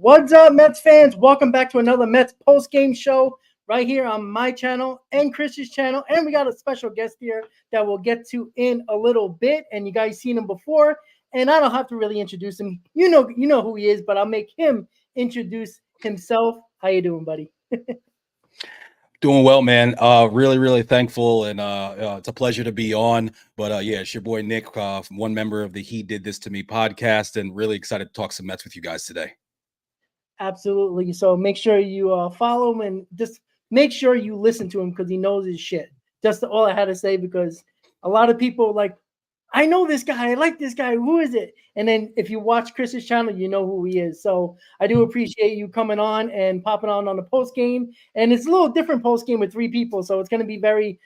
What's up, Mets fans? Welcome back to another Mets post-game show right here on my channel and Chris's channel. And we got a special guest here that we'll get to in a little bit. And you guys seen him before, and I don't have to really introduce him. You know who he is, but I'll make him introduce himself. How you doing, buddy? Doing well, man. Really thankful, and it's a pleasure to be on. But yeah, it's your boy Nick, one member of the He Did This to Me podcast, and really excited to talk some Mets with you guys today. Absolutely. So make sure you follow him and just make sure you listen to him because he knows his shit. Just all I had to say, because a lot of people like, I know this guy. I like this guy. Who is it? And then if you watch Chris's channel, you know who he is. So I do appreciate you coming on and popping on the post game. And it's a little different post game with 3 people. So it's going to be very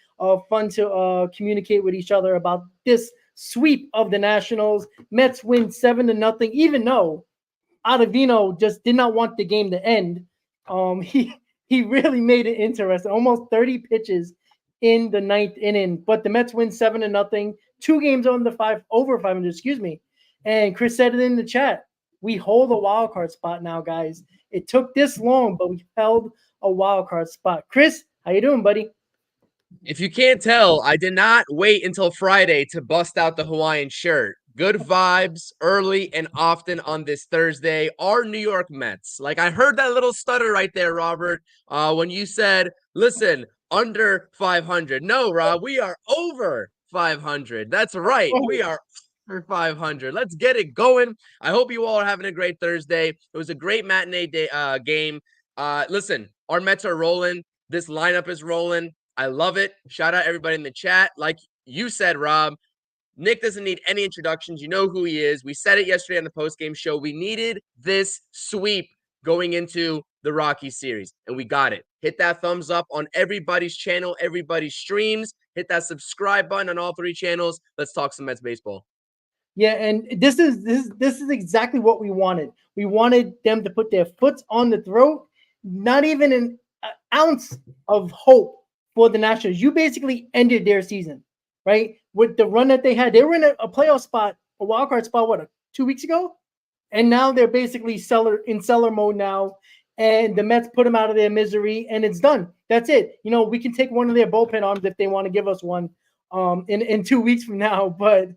fun to communicate with each other about this sweep of the Nationals. Mets win 7-0, even though Ottavino just did not want the game to end. He really made it interesting. Almost 30 pitches in the 9th inning, but the Mets win 7-0. 2 games on the over 500. Excuse me. And Chris said it in the chat. We hold a wild card spot now, guys. It took this long, but we held a wild card spot. Chris, how you doing, buddy? If you can't tell, I did not wait until Friday to bust out the Hawaiian shirt. Good vibes early and often on this Thursday. Our New York Mets. Like, I heard that little stutter right there, Robert, when you said, listen, under 500. No, Rob, we are over 500. That's right. We are over 500. Let's get it going. I hope you all are having a great Thursday. It was a great matinee game. Listen, our Mets are rolling. This lineup is rolling. I love it. Shout out everybody in the chat. Like you said, Rob, Nick doesn't need any introductions. You know who he is. We said it yesterday on the postgame show. We needed this sweep going into the Rockies series, and we got it. Hit that thumbs up on everybody's channel, everybody's streams. Hit that subscribe button on all 3 channels. Let's talk some Mets baseball. Yeah, and this is exactly what we wanted. We wanted them to put their foot on the throat. Not even an ounce of hope for the Nationals. You basically ended their season, right? With the run that they had. They were in a playoff spot, a wild card spot, 2 weeks ago? And now they're basically in seller mode now. And the Mets put them out of their misery, and it's done. That's it. You know, we can take one of their bullpen arms if they want to give us one in 2 weeks from now. But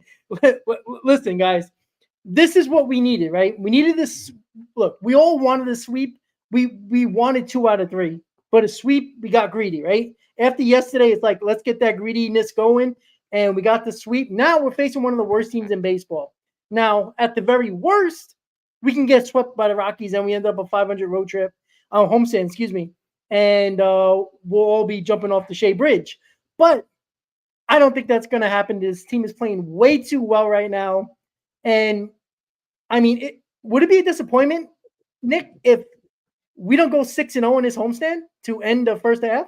listen, guys, this is what we needed, right? We needed this. Look, we all wanted a sweep. We wanted 2 out of 3. But a sweep, we got greedy, right? After yesterday, it's like, let's get that greediness going. And we got the sweep. Now we're facing one of the worst teams in baseball. Now, at the very worst, we can get swept by the Rockies and we end up a 500 road trip, homestand, excuse me. And we'll all be jumping off the Shea Bridge. But I don't think that's going to happen. This team is playing way too well right now. And, I mean, would it be a disappointment, Nick, if we don't go 6-0 in this homestand to end the first half?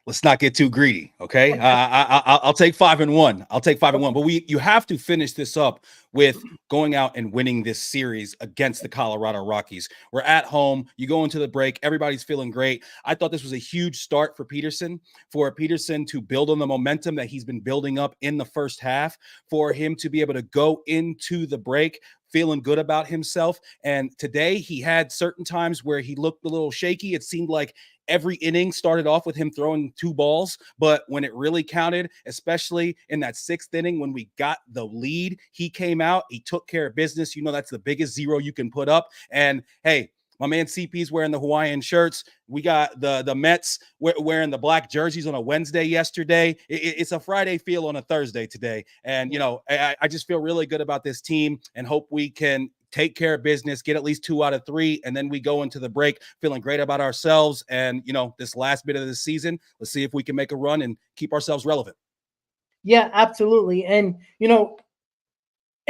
Let's not get too greedy, okay? I'll take 5-1. I'll take 5-1. But you have to finish this up with going out and winning this series against the Colorado Rockies. We're at home. You go into the break. Everybody's feeling great. I thought this was a huge start for Peterson to build on the momentum that he's been building up in the first half, for him to be able to go into the break feeling good about himself. And today he had certain times where he looked a little shaky. It seemed like every inning started off with him throwing 2 balls, but when it really counted, especially in that 6th inning when we got the lead, he came out, he took care of business. You know, that's the biggest 0 you can put up. And hey, my man CP's wearing the Hawaiian shirts. We got the Mets wearing the black jerseys on a Wednesday yesterday. It's a Friday feel on a Thursday today. And, you know, I just feel really good about this team and hope we can take care of business, get at least 2 out of 3, and then we go into the break feeling great about ourselves. And, you know, this last bit of the season, let's see if we can make a run and keep ourselves relevant. Yeah, absolutely. And, you know,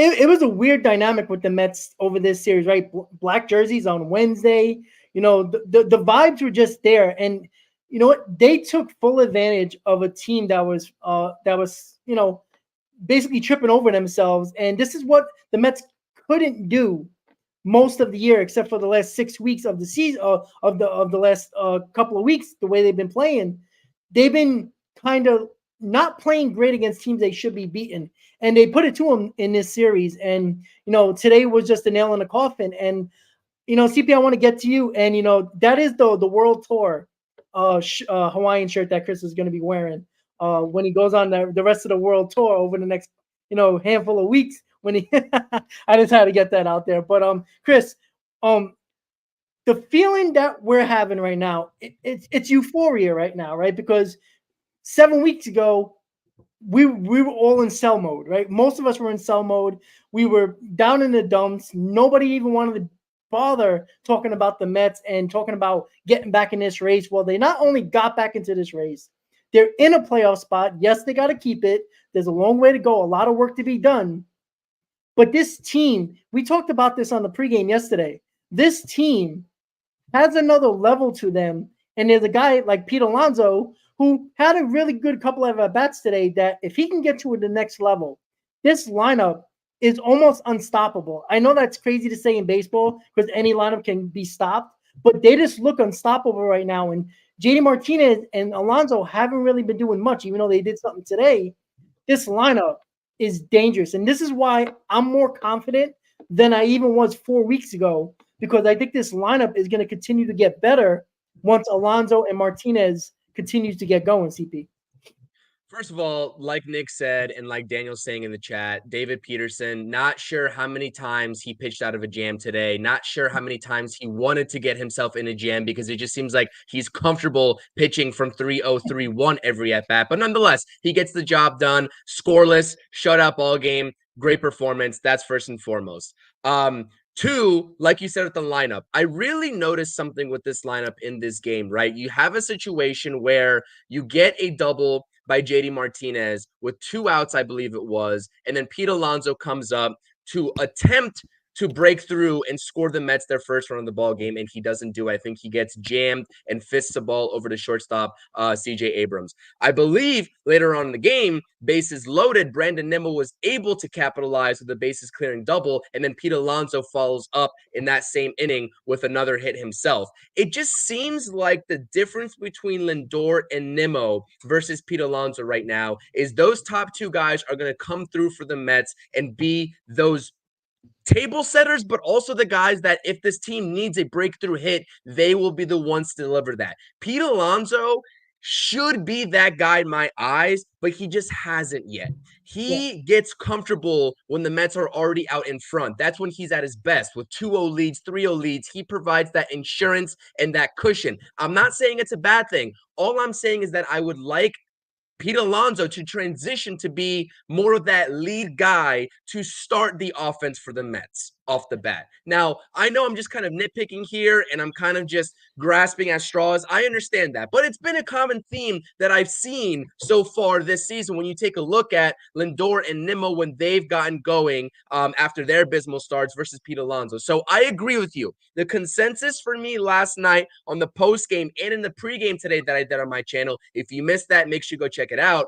it was a weird dynamic with the Mets over this series, right? Black jerseys on Wednesday. You know, the vibes were just there. And, you know what? They took full advantage of a team that was, you know, basically tripping over themselves. And this is what the Mets couldn't do most of the year, except for the last 6 weeks of the season, of the last couple of weeks. The way they've been playing, they've been kind of not playing great against teams they should be beaten, and they put it to them in this series. And you know, today was just a nail in the coffin. And CP, I want to get to you, and that is the World Tour Hawaiian shirt that Chris is going to be wearing when he goes on the rest of the World Tour over the next handful of weeks. When he, I just had to get that out there. But Chris, the feeling that we're having right now, it's euphoria right now, right? Because 7 weeks ago, we were all in sell mode, right? Most of us were in sell mode. We were down in the dumps. Nobody even wanted to bother talking about the Mets and talking about getting back in this race. Well, they not only got back into this race, they're in a playoff spot. Yes, they got to keep it. There's a long way to go, a lot of work to be done. But this team, we talked about this on the pregame yesterday. This team has another level to them. And there's a guy like Pete Alonso who had a really good couple of at-bats today that if he can get to the next level, this lineup is almost unstoppable. I know that's crazy to say in baseball because any lineup can be stopped, but they just look unstoppable right now. And JD Martinez and Alonso haven't really been doing much, even though they did something today. This lineup is dangerous. And this is why I'm more confident than I even was 4 weeks ago, because I think this lineup is going to continue to get better once Alonso and Martinez continues to get going, CP. First of all, like Nick said, and like Daniel's saying in the chat, David Peterson, not sure how many times he pitched out of a jam today. Not sure how many times he wanted to get himself in a jam because it just seems like he's comfortable pitching from 3-0, 3-1 every at bat. But nonetheless, he gets the job done. Scoreless, shutout ball game, great performance. That's first and foremost. Two, like you said with the lineup, I really noticed something with this lineup in this game, right? You have a situation where you get a double by JD Martinez with 2 outs, I believe it was. And then Pete Alonso comes up to attempt to break through and score the Mets their first run of the ball game, and he doesn't do it. I think he gets jammed and fists the ball over to shortstop CJ Abrams. I believe later on in the game, bases loaded, Brandon Nimmo was able to capitalize with a bases clearing double, and then Pete Alonso follows up in that same inning with another hit himself. It just seems like the difference between Lindor and Nimmo versus Pete Alonso right now is those top 2 guys are going to come through for the Mets and be those table setters, but also the guys that if this team needs a breakthrough hit, they will be the ones to deliver that. Pete Alonso should be that guy in my eyes, but he just hasn't yet. He gets comfortable when the Mets are already out in front. That's when he's at his best with 2-0 leads, 3-0 leads. He provides that insurance and that cushion. I'm not saying it's a bad thing. All I'm saying is that I would like Pete Alonso to transition to be more of that lead guy to start the offense for the Mets off the bat. Now, I know I'm just kind of nitpicking here and I'm kind of just grasping at straws. I understand that, but it's been a common theme that I've seen so far this season when you take a look at Lindor and Nimmo when they've gotten going after their abysmal starts versus Pete Alonso. So I agree with you. The consensus for me last night on the post game and in the pregame today that I did on my channel, if you missed that, make sure you go check it out,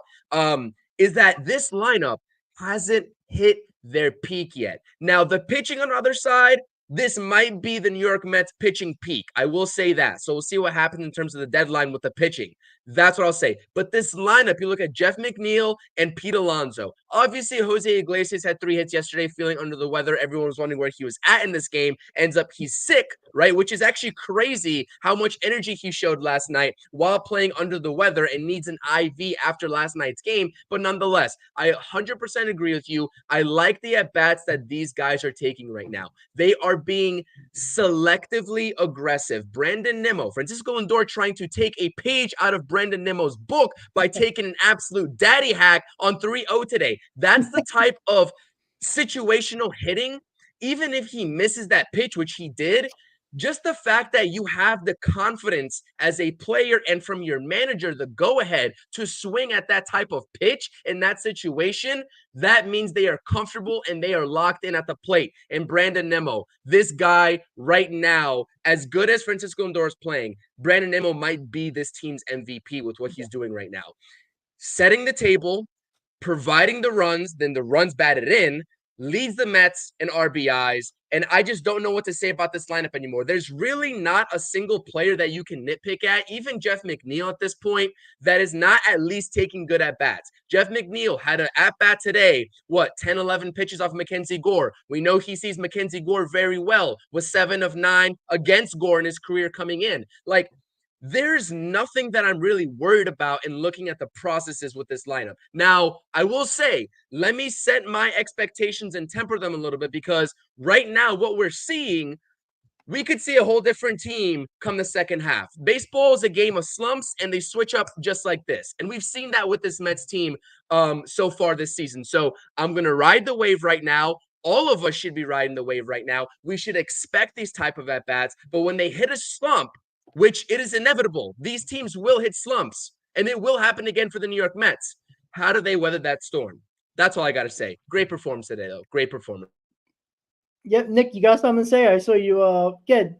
is that this lineup hasn't hit their peak yet. Now, the pitching on the other side, this might be the New York Mets pitching peak. I will say that. So we'll see what happens in terms of the deadline with the pitching. That's what I'll say. But this lineup, you look at Jeff McNeil and Pete Alonso. Obviously, Jose Iglesias had 3 hits yesterday, feeling under the weather. Everyone was wondering where he was at in this game. Ends up he's sick, right? Which is actually crazy how much energy he showed last night while playing under the weather and needs an IV after last night's game. But nonetheless, I 100% agree with you. I like the at-bats that these guys are taking right now. They are being selectively aggressive. Brandon Nimmo, Francisco Lindor trying to take a page out of Brandon Nimmo's book by taking an absolute daddy hack on 3-0 today. That's the type of situational hitting. Even if he misses that pitch, which he did, just the fact that you have the confidence as a player and from your manager, the go-ahead to swing at that type of pitch in that situation, that means they are comfortable and they are locked in at the plate. And Brandon Nimmo, this guy right now, as good as Francisco Lindor is playing, Brandon Nimmo might be this team's MVP with what he's doing right now. Setting the table, providing the runs, then the runs batted in, leads the Mets in RBIs. And I just don't know what to say about this lineup anymore. There's really not a single player that you can nitpick at, even Jeff McNeil at this point, that is not at least taking good at bats. Jeff McNeil had an at bat today, 10, 11 pitches off Mackenzie Gore. We know he sees Mackenzie Gore very well, was 7 of 9 against Gore in his career coming in. Like, there's nothing that I'm really worried about in looking at the processes with this lineup. Now, I will say, let me set my expectations and temper them a little bit, because right now what we're seeing, we could see a whole different team come the second half. Baseball is a game of slumps, and they switch up just like this. And we've seen that with this Mets team so far this season. So I'm going to ride the wave right now. All of us should be riding the wave right now. We should expect these type of at-bats. But when they hit a slump, which it is inevitable, these teams will hit slumps, and it will happen again for the New York Mets. How do they weather that storm? That's all I got to say. Great performance today, though. Great performance. Yep, Nick, you got something to say? I saw you good.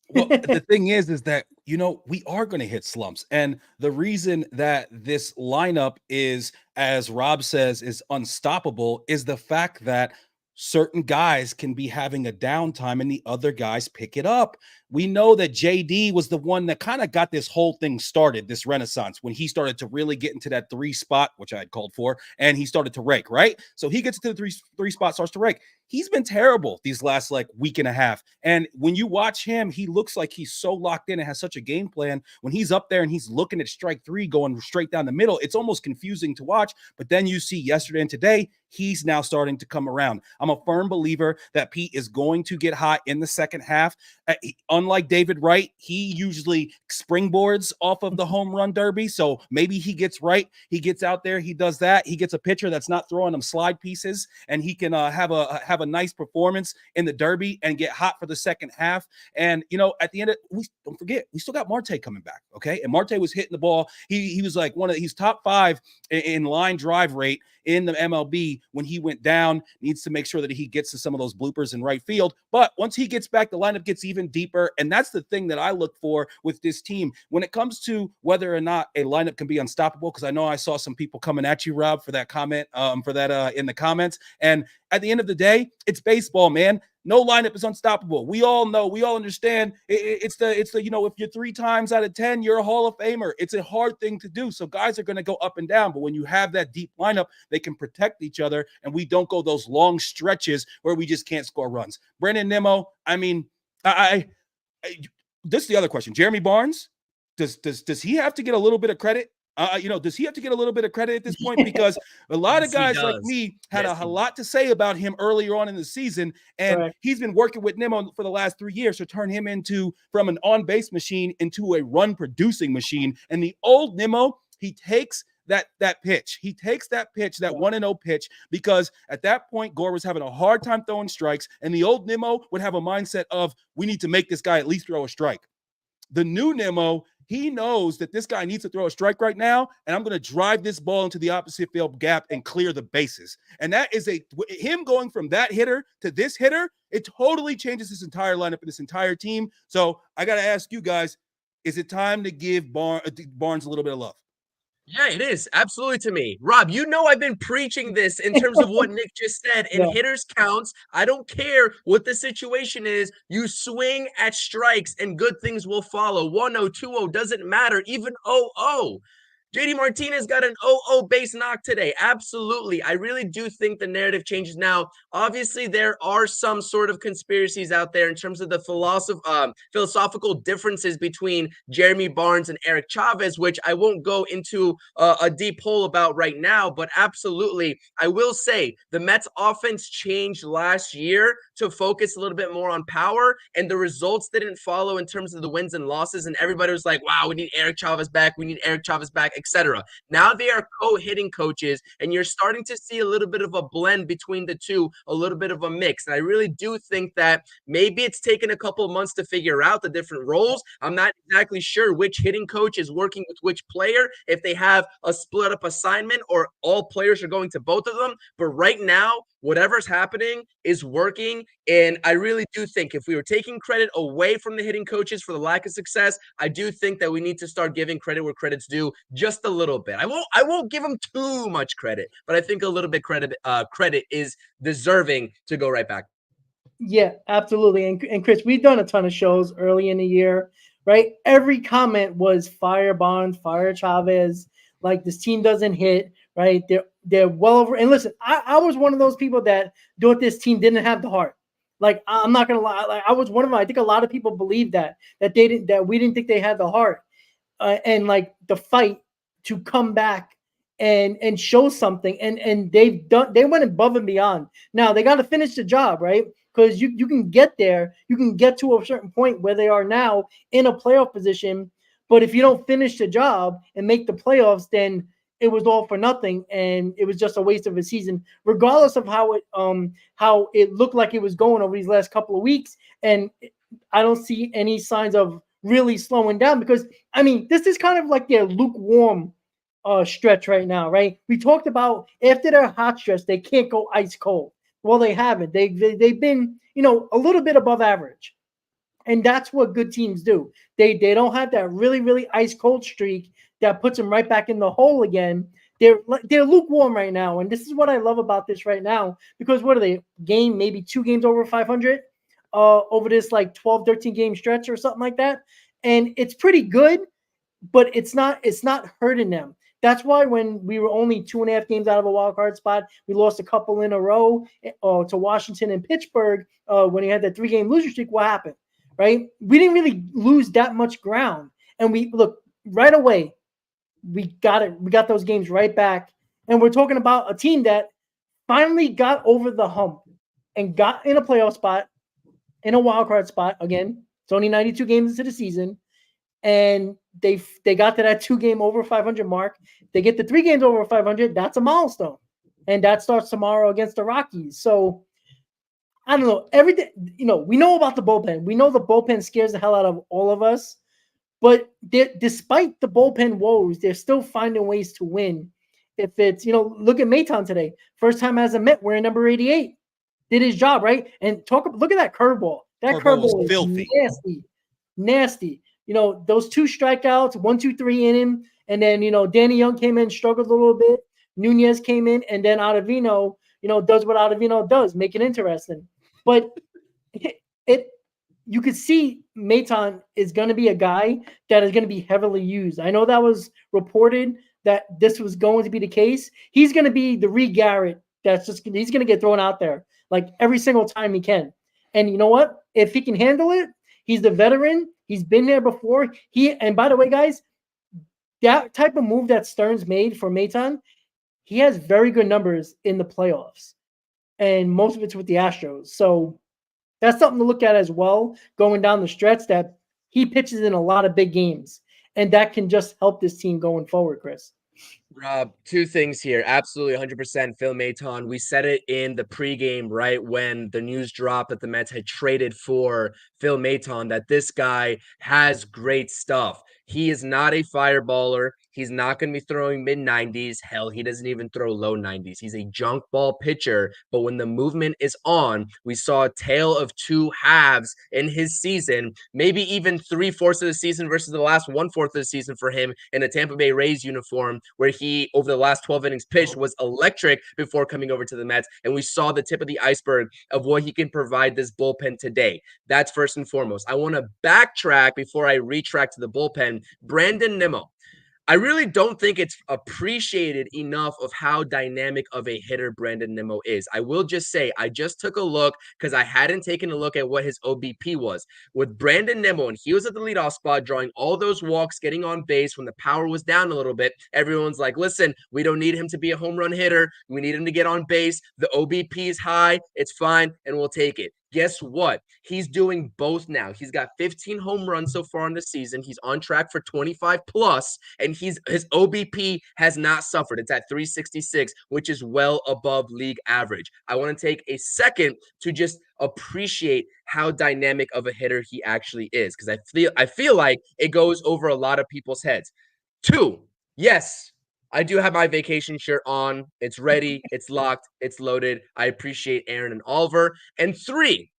Well, the thing is that, we are going to hit slumps. And the reason that this lineup is, as Rob says, is unstoppable is the fact that certain guys can be having a downtime and the other guys pick it up. We know that JD was the one that kind of got this whole thing started, this renaissance, when he started to really get into that 3 spot, which I had called for, and he started to rake, right? So he gets to the three spot, starts to rake. He's been terrible these last week and a half. And when you watch him, he looks like he's so locked in and has such a game plan. When he's up there and he's looking at strike 3 going straight down the middle, it's almost confusing to watch. But then you see yesterday and today, he's now starting to come around. I'm a firm believer that Pete is going to get hot in the second half. Unlike David Wright, he usually springboards off of the home run derby. So maybe he gets right. He gets out there. He does that. He gets a pitcher that's not throwing him slide pieces, and he can have a nice performance in the derby and get hot for the second half. And, at the end of, don't forget, we still got Marte coming back. Okay. And Marte was hitting the ball. He was like he's top 5 in line drive rate in the MLB. When he went down, needs to make sure that he gets to some of those bloopers in right field. But once he gets back, the lineup gets even deeper. And that's the thing that I look for with this team when it comes to whether or not a lineup can be unstoppable. Because I know I saw some people coming at you, Rob, for that comment, in the comments. And at the end of the day, it's baseball, man. No lineup is unstoppable. We all know, we all understand. It's the if you're 3 times out of 10, you're a Hall of Famer. It's a hard thing to do. So guys are going to go up and down. But when you have that deep lineup, they can protect each other, and we don't go those long stretches where we just can't score runs. Brandon Nimmo, I mean, this is the other question. Jeremy Barnes, does he have to get a little bit of credit? Does he have to get a little bit of credit at this point? Because a lot of guys like me had a lot to say about him earlier on in the season, and he's been working with Nimmo for the last 3 years to turn him from an on-base machine into a run-producing machine. And the old Nimmo, he takes that pitch. He takes that pitch, that 1-0 pitch, because at that point, Gore was having a hard time throwing strikes, and the old Nimmo would have a mindset of, we need to make this guy at least throw a strike. The new Nimmo, he knows that this guy needs to throw a strike right now, and I'm going to drive this ball into the opposite field gap and clear the bases. And that is him going from that hitter to this hitter. It totally changes this entire lineup and this entire team. So I got to ask you guys, is it time to give Barnes a little bit of love? Yeah, it is. Absolutely to me. Rob, I've been preaching this in terms of what Nick just said. And hitters counts. I don't care what the situation is. You swing at strikes and good things will follow. 1-0, 2-0, doesn't matter. Even 0-0. JD Martinez got an 0-0 base knock today. Absolutely. I really do think the narrative changes now. Obviously, there are some sort of conspiracies out there in terms of the philosophical differences between Jeremy Barnes and Eric Chavez, which I won't go into a deep hole about right now. But absolutely, I will say the Mets offense changed last year to focus a little bit more on power, and the results didn't follow in terms of the wins and losses. And everybody was like, wow, we need Eric Chavez back. We need Eric Chavez back, etc. Now they are co-hitting coaches, and you're starting to see a little bit of a blend between the two, a little bit of a mix. And I really do think that maybe it's taken a couple of months to figure out the different roles. I'm not exactly sure which hitting coach is working with which player, if they have a split up assignment or all players are going to both of them. But right now, whatever's happening is working. And I really do think if we were taking credit away from the hitting coaches for the lack of success, I do think that we need to start giving credit where credit's due just a little bit. I won't give them too much credit, but I think a little bit credit is deserving to go right back. Yeah, absolutely. And Chris, we've done a ton of shows early in the year, right? Every comment was fire Bonds, fire Chavez. Like, this team doesn't hit, right? They're well over. And listen, I was one of those people that thought this team didn't have the heart. Like, I'm not gonna lie, like, I was one of them. I think a lot of people believe that we didn't think they had the heart, and like the fight to come back and show something. And they went above and beyond. Now they got to finish the job, right? Because you can get there, you can get to a certain point where they are now in a playoff position. But if you don't finish the job and make the playoffs, then it was all for nothing, and it was just a waste of a season, regardless of how it looked like it was going over these last couple of weeks. And I don't see any signs of really slowing down, because I mean, this is kind of like their lukewarm stretch right now, right? We talked about after their hot stretch, they can't go ice cold. Well, they haven't. They've been, a little bit above average, and that's what good teams do. They don't have that really ice cold streak that puts them right back in the hole again. They're lukewarm right now, and this is what I love about this right now, because what are they? Maybe 2 games over 500 over this like 12, 13 game stretch or something like that, and it's pretty good, but it's not hurting them. That's why when we were only 2.5 games out of a wild card spot, we lost a couple in a row to Washington and Pittsburgh when he had that 3-game losing streak. What happened, right? We didn't really lose that much ground. And we look right away, we got it. We got those games right back. And we're talking about a team that finally got over the hump and got in a playoff spot, in a wild card spot. Again, it's only 92 games into the season. And they got to that 2-game over 500 mark. They get the 3 games over 500. That's a milestone, and that starts tomorrow against the Rockies. So I don't know. Everything, we know about the bullpen. We know the bullpen scares the hell out of all of us. But despite the bullpen woes, they're still finding ways to win. If it's, look at Maton today. First time as a Met, we're in number 88. Did his job, right? And look at that curveball. That curveball is filthy. Nasty. Those 2 strikeouts, 1, 2, 3 in him. And then, Danny Young came in, struggled a little bit. Nunez came in, and then Ottavino, does what Ottavino does, make it interesting. But you could see Maton is going to be a guy that is going to be heavily used. I know that was reported that this was going to be the case. He's going to be the Reed Garrett he's going to get thrown out there like every single time he can. And you know what? If he can handle it, he's the veteran. He's been there before. And by the way, guys, that type of move that Stearns made for Maton, he has very good numbers in the playoffs, and most of it's with the Astros. So that's something to look at as well, going down the stretch, that he pitches in a lot of big games, and that can just help this team going forward, Chris. Rob, 2 things here. Absolutely 100% Phil Maton. We said it in the pregame, right, when the news dropped that the Mets had traded for Phil Maton, that this guy has great stuff. He is not a fireballer. He's not going to be throwing mid-90s. Hell, he doesn't even throw low 90s. He's a junk ball pitcher. But when the movement is on, we saw a tale of 2 halves in his season, maybe even 3/4 of the season versus the last 1/4 of the season for him in a Tampa Bay Rays uniform, where he, over the last 12 innings pitched, was electric before coming over to the Mets. And we saw the tip of the iceberg of what he can provide this bullpen today. That's first and foremost. I want to backtrack before I retract to the bullpen. Brandon Nimmo. I really don't think it's appreciated enough of how dynamic of a hitter Brandon Nimmo is. I will just say, I just took a look because I hadn't taken a look at what his OBP was. With Brandon Nimmo, and he was at the leadoff spot, drawing all those walks, getting on base when the power was down a little bit, everyone's like, listen, we don't need him to be a home run hitter. We need him to get on base. The OBP is high. It's fine, and we'll take it. Guess what? He's doing both now. He's got 15 home runs so far in the season. He's on track for 25 plus, and his OBP has not suffered. It's at 366, which is well above league average. I want to take a second to just appreciate how dynamic of a hitter he actually is, because I feel like it goes over a lot of people's heads. 2, yes, I do have my vacation shirt on. It's ready. It's locked. It's loaded. I appreciate Aaron and Oliver. And 3,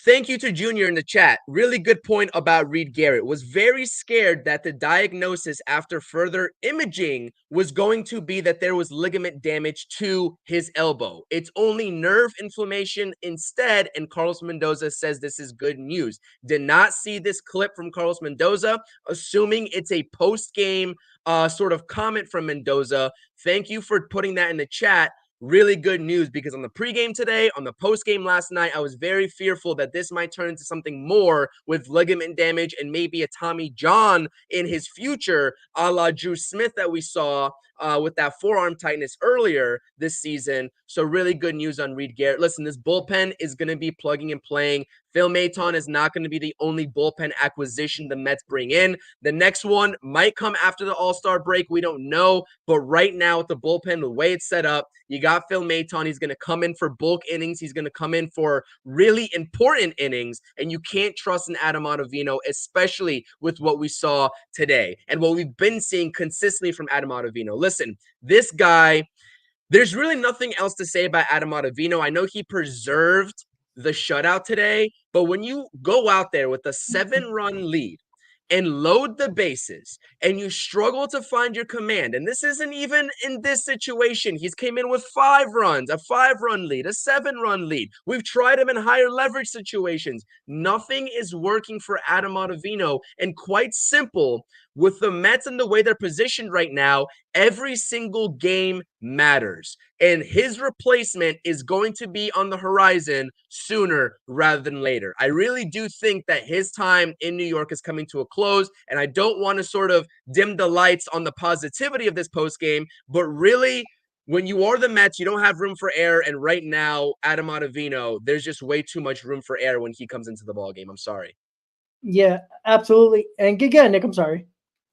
thank you to Junior in the chat. Really good point about Reed Garrett. Was very scared that the diagnosis after further imaging was going to be that there was ligament damage to his elbow. It's only nerve inflammation instead, and Carlos Mendoza says this is good news. Did not see this clip from Carlos Mendoza, assuming it's a post-game sort of comment from Mendoza. Thank you for putting that in the chat. Really good news, because on the pregame today, on the postgame last night, I was very fearful that this might turn into something more with ligament damage and maybe a Tommy John in his future, a la Drew Smith that we saw with that forearm tightness earlier this season. So really good news on Reed Garrett. Listen, this bullpen is going to be plugging and playing. Phil Maton is not going to be the only bullpen acquisition the Mets bring in. The next one might come after the All-Star break. We don't know. But right now with the bullpen, the way it's set up, you got Phil Maton. He's going to come in for bulk innings. He's going to come in for really important innings. And you can't trust an Adam Ottavino, especially with what we saw today and what we've been seeing consistently from Adam Ottavino. Listen, this guy, there's really nothing else to say about Adam Ottavino. I know he preserved the shutout today, but when you go out there with a 7-run lead and load the bases and you struggle to find your command, and this isn't even in this situation. He's came in with 5 runs, a 5-run lead, a 7-run lead. We've tried him in higher leverage situations. Nothing is working for Adam Ottavino, and quite simple, with the Mets and the way they're positioned right now, every single game matters. And his replacement is going to be on the horizon sooner rather than later. I really do think that his time in New York is coming to a close, and I don't want to sort of dim the lights on the positivity of this postgame, but really, when you are the Mets, you don't have room for error, and right now, Adam Ottavino, there's just way too much room for error when he comes into the ballgame. I'm sorry. Yeah, absolutely. And again, Nick, I'm sorry.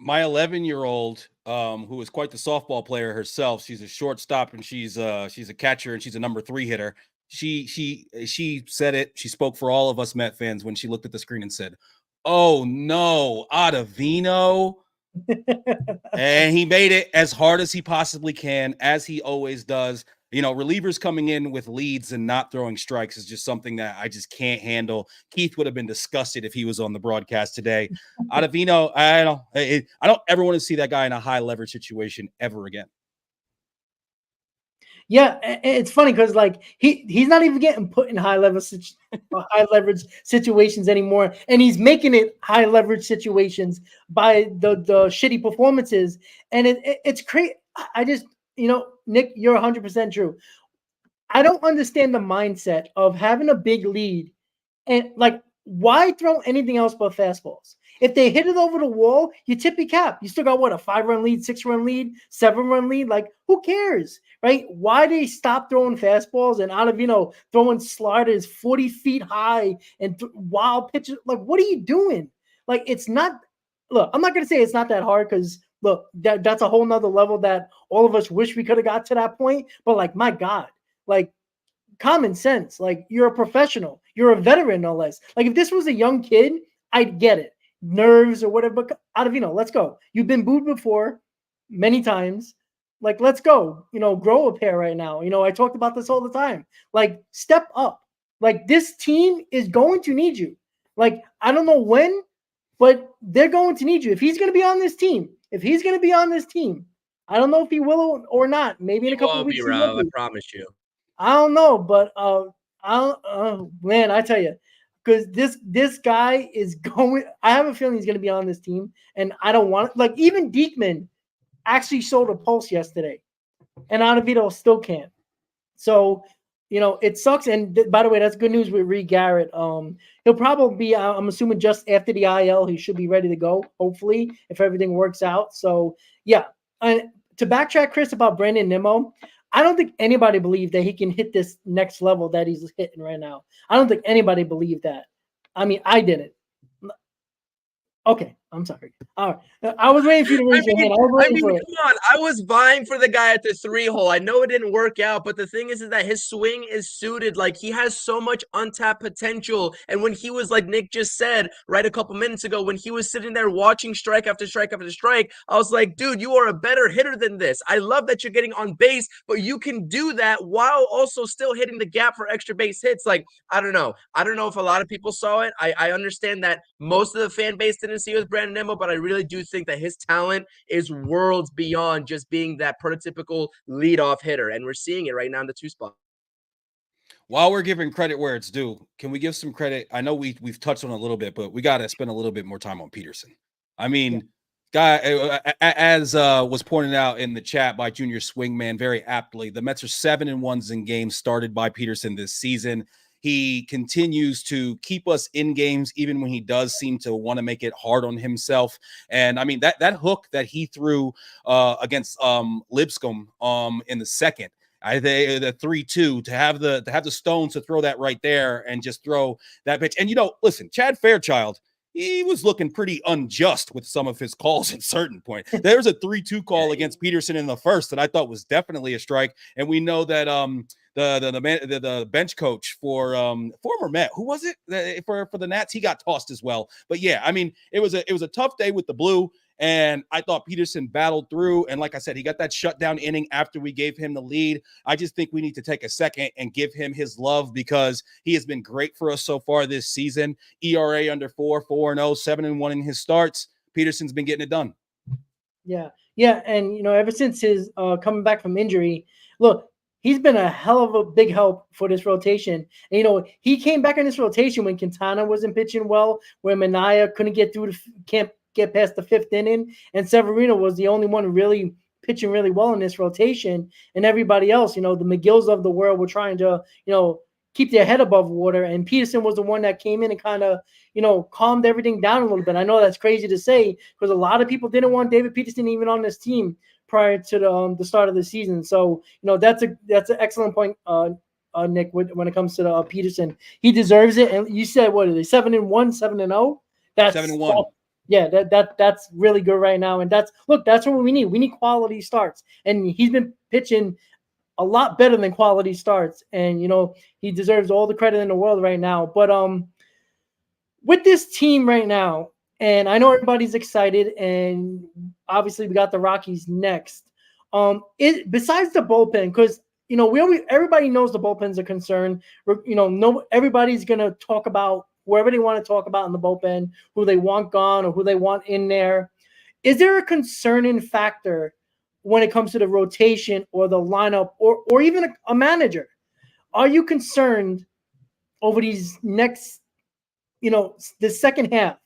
My 11-year-old, who is quite the softball player herself, she's a shortstop and she's a catcher and she's a number 3 hitter. She said it. She spoke for all of us Met fans when she looked at the screen and said, "Oh no, Ottavino." And he made it as hard as he possibly can, as he always does. You know, relievers coming in with leads and not throwing strikes is just something that I just can't handle. Keith would have been disgusted if he was on the broadcast today. Ottavino, I don't ever want to see that guy in a high leverage situation ever again. Yeah, it's funny because like he's not even getting put in high leverage situations anymore, and he's making it high leverage situations by the shitty performances, and it's crazy. I just, Nick, you're 100% true. I don't understand the mindset of having a big lead and like why throw anything else but fastballs? If they hit it over the wall, you tip your cap. You still got what, a 5-run lead, 6-run lead, 7-run lead? Like, who cares, right? Why did he stop throwing fastballs and Ottavino throwing sliders 40 feet high and wild pitches? Like, what are you doing? Like, it's not. Look, I'm not gonna say it's not that hard because look, that's a whole nother level that all of us wish we could have got to that point. But like, my God, like. Common sense. Like, you're a professional. You're a veteran, no less. Like, if this was a young kid, I'd get it. Nerves or whatever. But Ottavino, let's go. You've been booed before many times. Like, let's go. Grow a pair right now. I talked about this all the time. Like, step up. Like, this team is going to need you. Like, I don't know when, but they're going to need you. If he's going to be on this team, I don't know if he will or not. Maybe in a couple of weeks. I promise you. I don't know, but man, I tell you, because this guy is going. I have a feeling he's going to be on this team, and I don't want it. Like, even Diekman actually showed a pulse yesterday, and Ottavino still can't. So it sucks. And by the way, that's good news with Reed Garrett. He'll probably be. I'm assuming just after the IL, he should be ready to go. Hopefully, if everything works out. So yeah, and to backtrack, Chris, about Brandon Nimmo. I don't think anybody believed that he can hit this next level that he's hitting right now. I don't think anybody believed that. I mean, I didn't. Okay, I'm sorry. All right. I was waiting for you to raise your hand. I was waiting for it. Come on. I was vying for the guy at the 3-hole. I know it didn't work out, but the thing is that his swing is suited. Like, he has so much untapped potential. And when he was, like Nick just said right a couple minutes ago, when he was sitting there watching strike after strike after strike, I was like, dude, you are a better hitter than this. I love that you're getting on base, but you can do that while also still hitting the gap for extra base hits. Like, I don't know. I don't know if a lot of people saw it. I understand that most of the fan base didn't see it with Brandon Nimmo, but I really do think that his talent is worlds beyond just being that prototypical leadoff hitter. And we're seeing it right now in the 2 spot. While we're giving credit where it's due, can we give some credit? I know we've touched on it a little bit, but we got to spend a little bit more time on Peterson. I mean, guy, as was pointed out in the chat by Junior Swingman very aptly, the Mets are 7-1 in games started by Peterson this season. He continues to keep us in games, even when he does seem to want to make it hard on himself. And I mean, that hook that he threw against Lipscomb in the second, the 3-2, to have the stones to throw that right there and just throw that pitch. And listen, Chad Fairchild, he was looking pretty unjust with some of his calls at certain point. There's a 3-2 call against Peterson in the first that I thought was definitely a strike. And we know that the bench coach for former Met, who was it for the Nats, he got tossed as well. But yeah, I mean, it was a tough day with the blue. And I thought Peterson battled through. And like I said, he got that shutdown inning after we gave him the lead. I just think we need to take a second and give him his love because he has been great for us so far this season. ERA under 4, 4-0, 7-1 in his starts. Peterson's been getting it done. Yeah. And, ever since his coming back from injury, look, he's been a hell of a big help for this rotation. And, he came back in this rotation when Quintana wasn't pitching well, where Minaya couldn't get through can't get past the 5th inning, and Severino was the only one really pitching really well in this rotation, and everybody else, the McGills of the world were trying to, keep their head above water, and Peterson was the one that came in and kind of, calmed everything down a little bit. I know that's crazy to say because a lot of people didn't want David Peterson even on this team prior to the start of the season. So, that's an excellent point, Nick, when it comes to Peterson. He deserves it. And you said, what are they, 7-1, 7-0? That's 7-1. Yeah, that's really good right now. And that's what we need. We need quality starts. And he's been pitching a lot better than quality starts. And, he deserves all the credit in the world right now. But with this team right now, and I know everybody's excited, and obviously we got the Rockies next. Besides the bullpen, because everybody knows the bullpen's a concern. Everybody's gonna talk about whoever they want to talk about in the bullpen, who they want gone or who they want in there. Is there a concerning factor when it comes to the rotation or the lineup or even a manager? Are you concerned over these next, the second half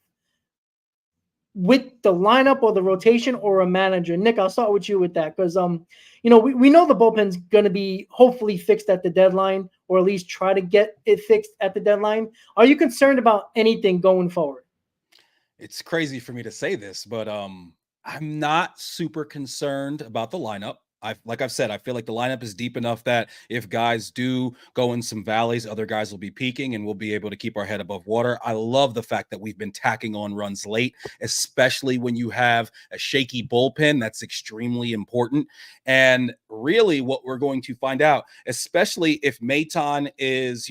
with the lineup or the rotation or a manager? Nick, I'll start with you with that because, we know the bullpen's going to be hopefully fixed at the deadline, or at least try to get it fixed at the deadline. Are you concerned about anything going forward? It's crazy for me to say this, but I'm not super concerned about the lineup. Like I've said, I feel like the lineup is deep enough that if guys do go in some valleys, other guys will be peaking and we'll be able to keep our head above water. I love the fact that we've been tacking on runs late, especially when you have a shaky bullpen. That's extremely important. And really what we're going to find out, especially if Maton is,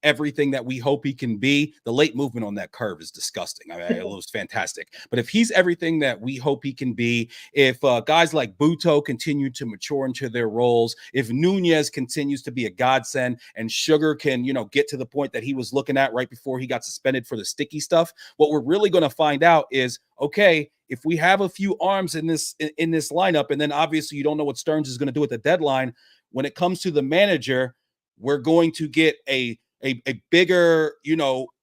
everything that we hope he can be. The late movement on that curve is disgusting. I mean, it was fantastic. But if he's everything that we hope he can be, if guys like Buto continue to mature into their roles, if Nunez continues to be a godsend and Sugar can, get to the point that he was looking at right before he got suspended for the sticky stuff, what we're really going to find out is, okay, if we have a few arms in this lineup, and then obviously you don't know what Stearns is going to do at the deadline, when it comes to the manager, we're going to get a bigger,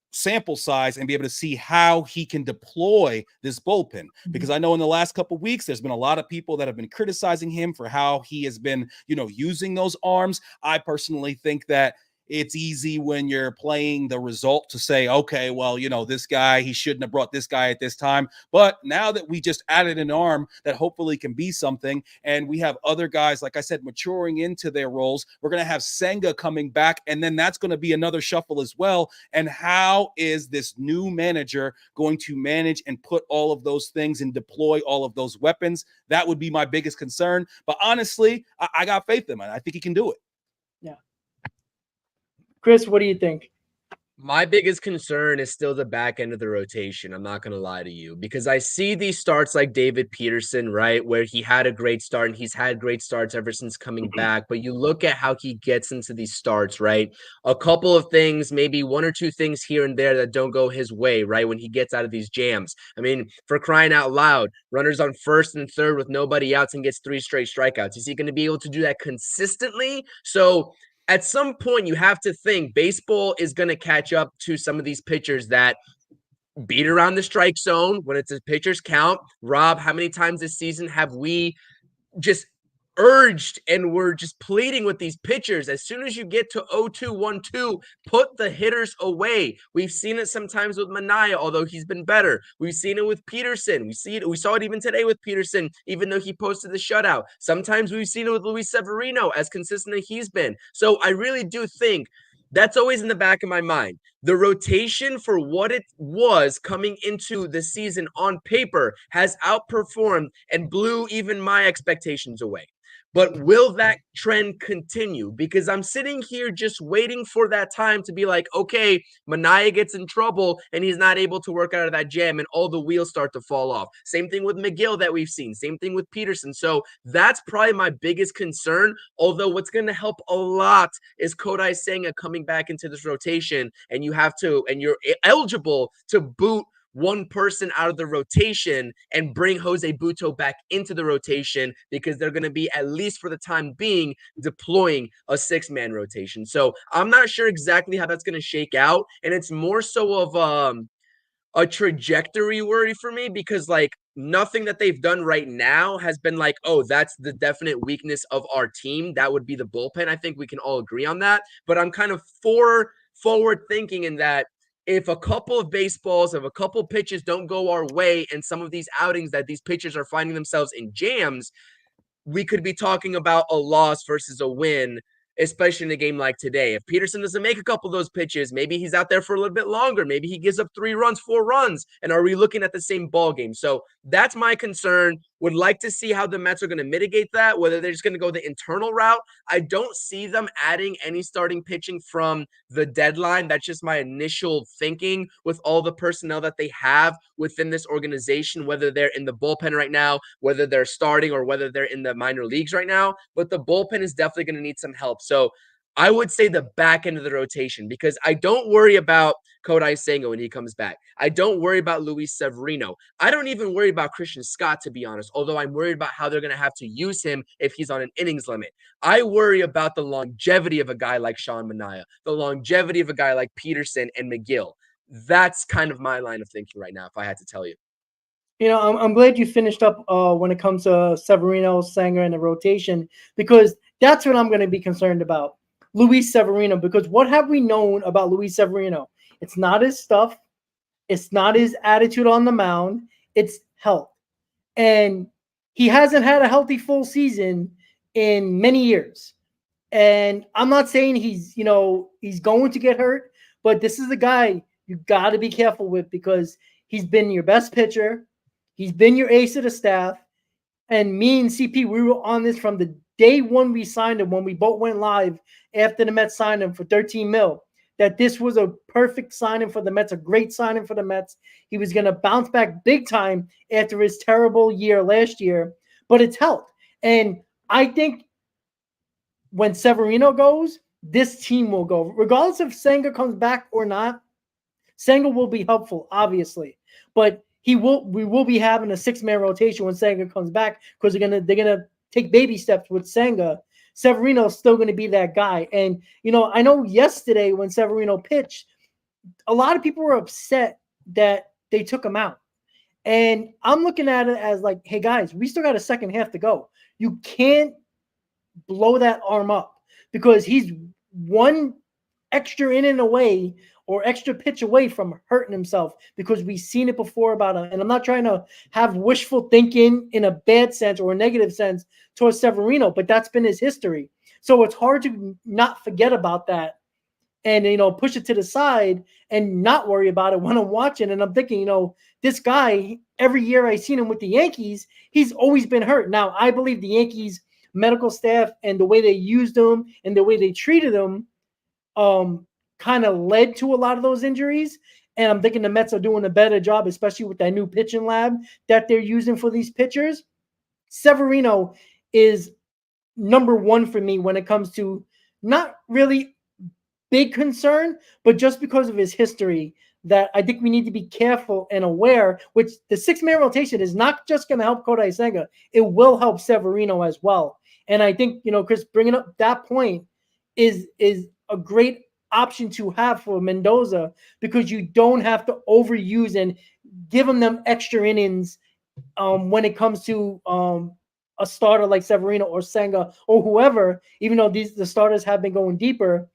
sample size and be able to see how he can deploy this bullpen. Because I know in the last couple of weeks, there's been a lot of people that have been criticizing him for how he has been, using those arms. I personally think that it's easy when you're playing the result to say, okay, well, this guy, he shouldn't have brought this guy at this time. But now that we just added an arm that hopefully can be something, and we have other guys, like I said, maturing into their roles, we're going to have Senga coming back, and then that's going to be another shuffle as well. And how is this new manager going to manage and put all of those things and deploy all of those weapons? That would be my biggest concern. But honestly, I got faith in him. I think he can do it. Yeah. Chris, what do you think? My biggest concern is still the back end of the rotation. I'm not going to lie to you, because I see these starts like David Peterson, right, where he had a great start and he's had great starts ever since coming back. But you look at how he gets into these starts, right? A couple of things, maybe one or two things here and there that don't go his way, right, when he gets out of these jams. I mean, for crying out loud, runners on first and third with nobody outs and gets 3 straight strikeouts. Is he going to be able to do that consistently? So at some point, you have to think baseball is going to catch up to some of these pitchers that beat around the strike zone when it's a pitcher's count. Rob, how many times this season have we just urged and we're just pleading with these pitchers, as soon as you get to 0-2, 1-2, put the hitters away? We've seen it sometimes with Manaea, although he's been better. We've seen it with Peterson. We saw it even today with Peterson, even though he posted the shutout. Sometimes we've seen it with Luis Severino, as consistent as he's been. So I really do think that's always in the back of my mind. The rotation, for what it was coming into the season on paper, has outperformed and blew even my expectations away. But will that trend continue? Because I'm sitting here just waiting for that time to be like, okay, Manaea gets in trouble and he's not able to work out of that jam and all the wheels start to fall off. Same thing with McGill that we've seen. Same thing with Peterson. So that's probably my biggest concern. Although what's going to help a lot is Kodai Senga coming back into this rotation, and you're eligible to boot one person out of the rotation and bring Jose Butto back into the rotation, because they're going to be, at least for the time being, deploying a 6-man rotation. So I'm not sure exactly how that's going to shake out. And it's more so of a trajectory worry for me, because like nothing that they've done right now has been like, oh, that's the definite weakness of our team. That would be the bullpen. I think we can all agree on that. But I'm kind of forward thinking in that if a couple of baseballs, if a couple of pitches don't go our way, and some of these outings that these pitchers are finding themselves in jams, we could be talking about a loss versus a win, especially in a game like today. If Peterson doesn't make a couple of those pitches, maybe he's out there for a little bit longer. Maybe he gives up 3 runs, 4 runs. And are we looking at the same ball game? So that's my concern. Would like to see how the Mets are going to mitigate that, whether they're just going to go the internal route. I don't see them adding any starting pitching from the deadline. That's just my initial thinking with all the personnel that they have within this organization, whether they're in the bullpen right now, whether they're starting, or whether they're in the minor leagues right now. But the bullpen is definitely going to need some help. So I would say the back end of the rotation, because I don't worry about Kodai Senga when he comes back. I don't worry about Luis Severino. I don't even worry about Christian Scott, to be honest, although I'm worried about how they're going to have to use him if he's on an innings limit. I worry about the longevity of a guy like Sean Manaea, the longevity of a guy like Peterson and McGill. That's kind of my line of thinking right now, if I had to tell you. You know, I'm glad you finished up when it comes to Severino, Sanger, and the rotation, because that's what I'm going to be concerned about. Luis Severino, because what have we known about Luis Severino? It's not his stuff. It's not his attitude on the mound. It's health. And he hasn't had a healthy full season in many years. And I'm not saying he's going to get hurt, but this is the guy you got to be careful with, because he's been your best pitcher. He's been your ace of the staff. And me and CP, we were on this from the day one we signed him, when we both went live after the Mets signed him for $13 million, that this was a perfect signing for the Mets, a great signing for the Mets. He was going to bounce back big time after his terrible year last year, but it's health. And I think when Severino goes, this team will go. Regardless if Senga comes back or not, Senga will be helpful, obviously. But we will be having a 6-man rotation when Senga comes back, because they're gonna take baby steps with Senga. Severino's still going to be that guy. And, I know yesterday when Severino pitched, a lot of people were upset that they took him out. And I'm looking at it as like, hey, guys, we still got a second half to go. You can't blow that arm up, because he's one extra inning away or extra pitch away from hurting himself, because we've seen it before and I'm not trying to have wishful thinking in a bad sense or a negative sense towards Severino, but that's been his history. So it's hard to not forget about that and, push it to the side and not worry about it when I'm watching. And I'm thinking, this guy, every year I've seen him with the Yankees, he's always been hurt. Now, I believe the Yankees medical staff and the way they used him and the way they treated him kind of led to a lot of those injuries. And I'm thinking the Mets are doing a better job, especially with that new pitching lab that they're using for these pitchers. Severino is number one for me when it comes to not really big concern, but just because of his history, that I think we need to be careful and aware, which the 6-man rotation is not just going to help Kodai Senga. It will help Severino as well. And I think, Chris, bringing up that point is a great option to have for Mendoza, because you don't have to overuse and give them extra innings when it comes to a starter like Severino or Senga or whoever, even though the starters have been going deeper.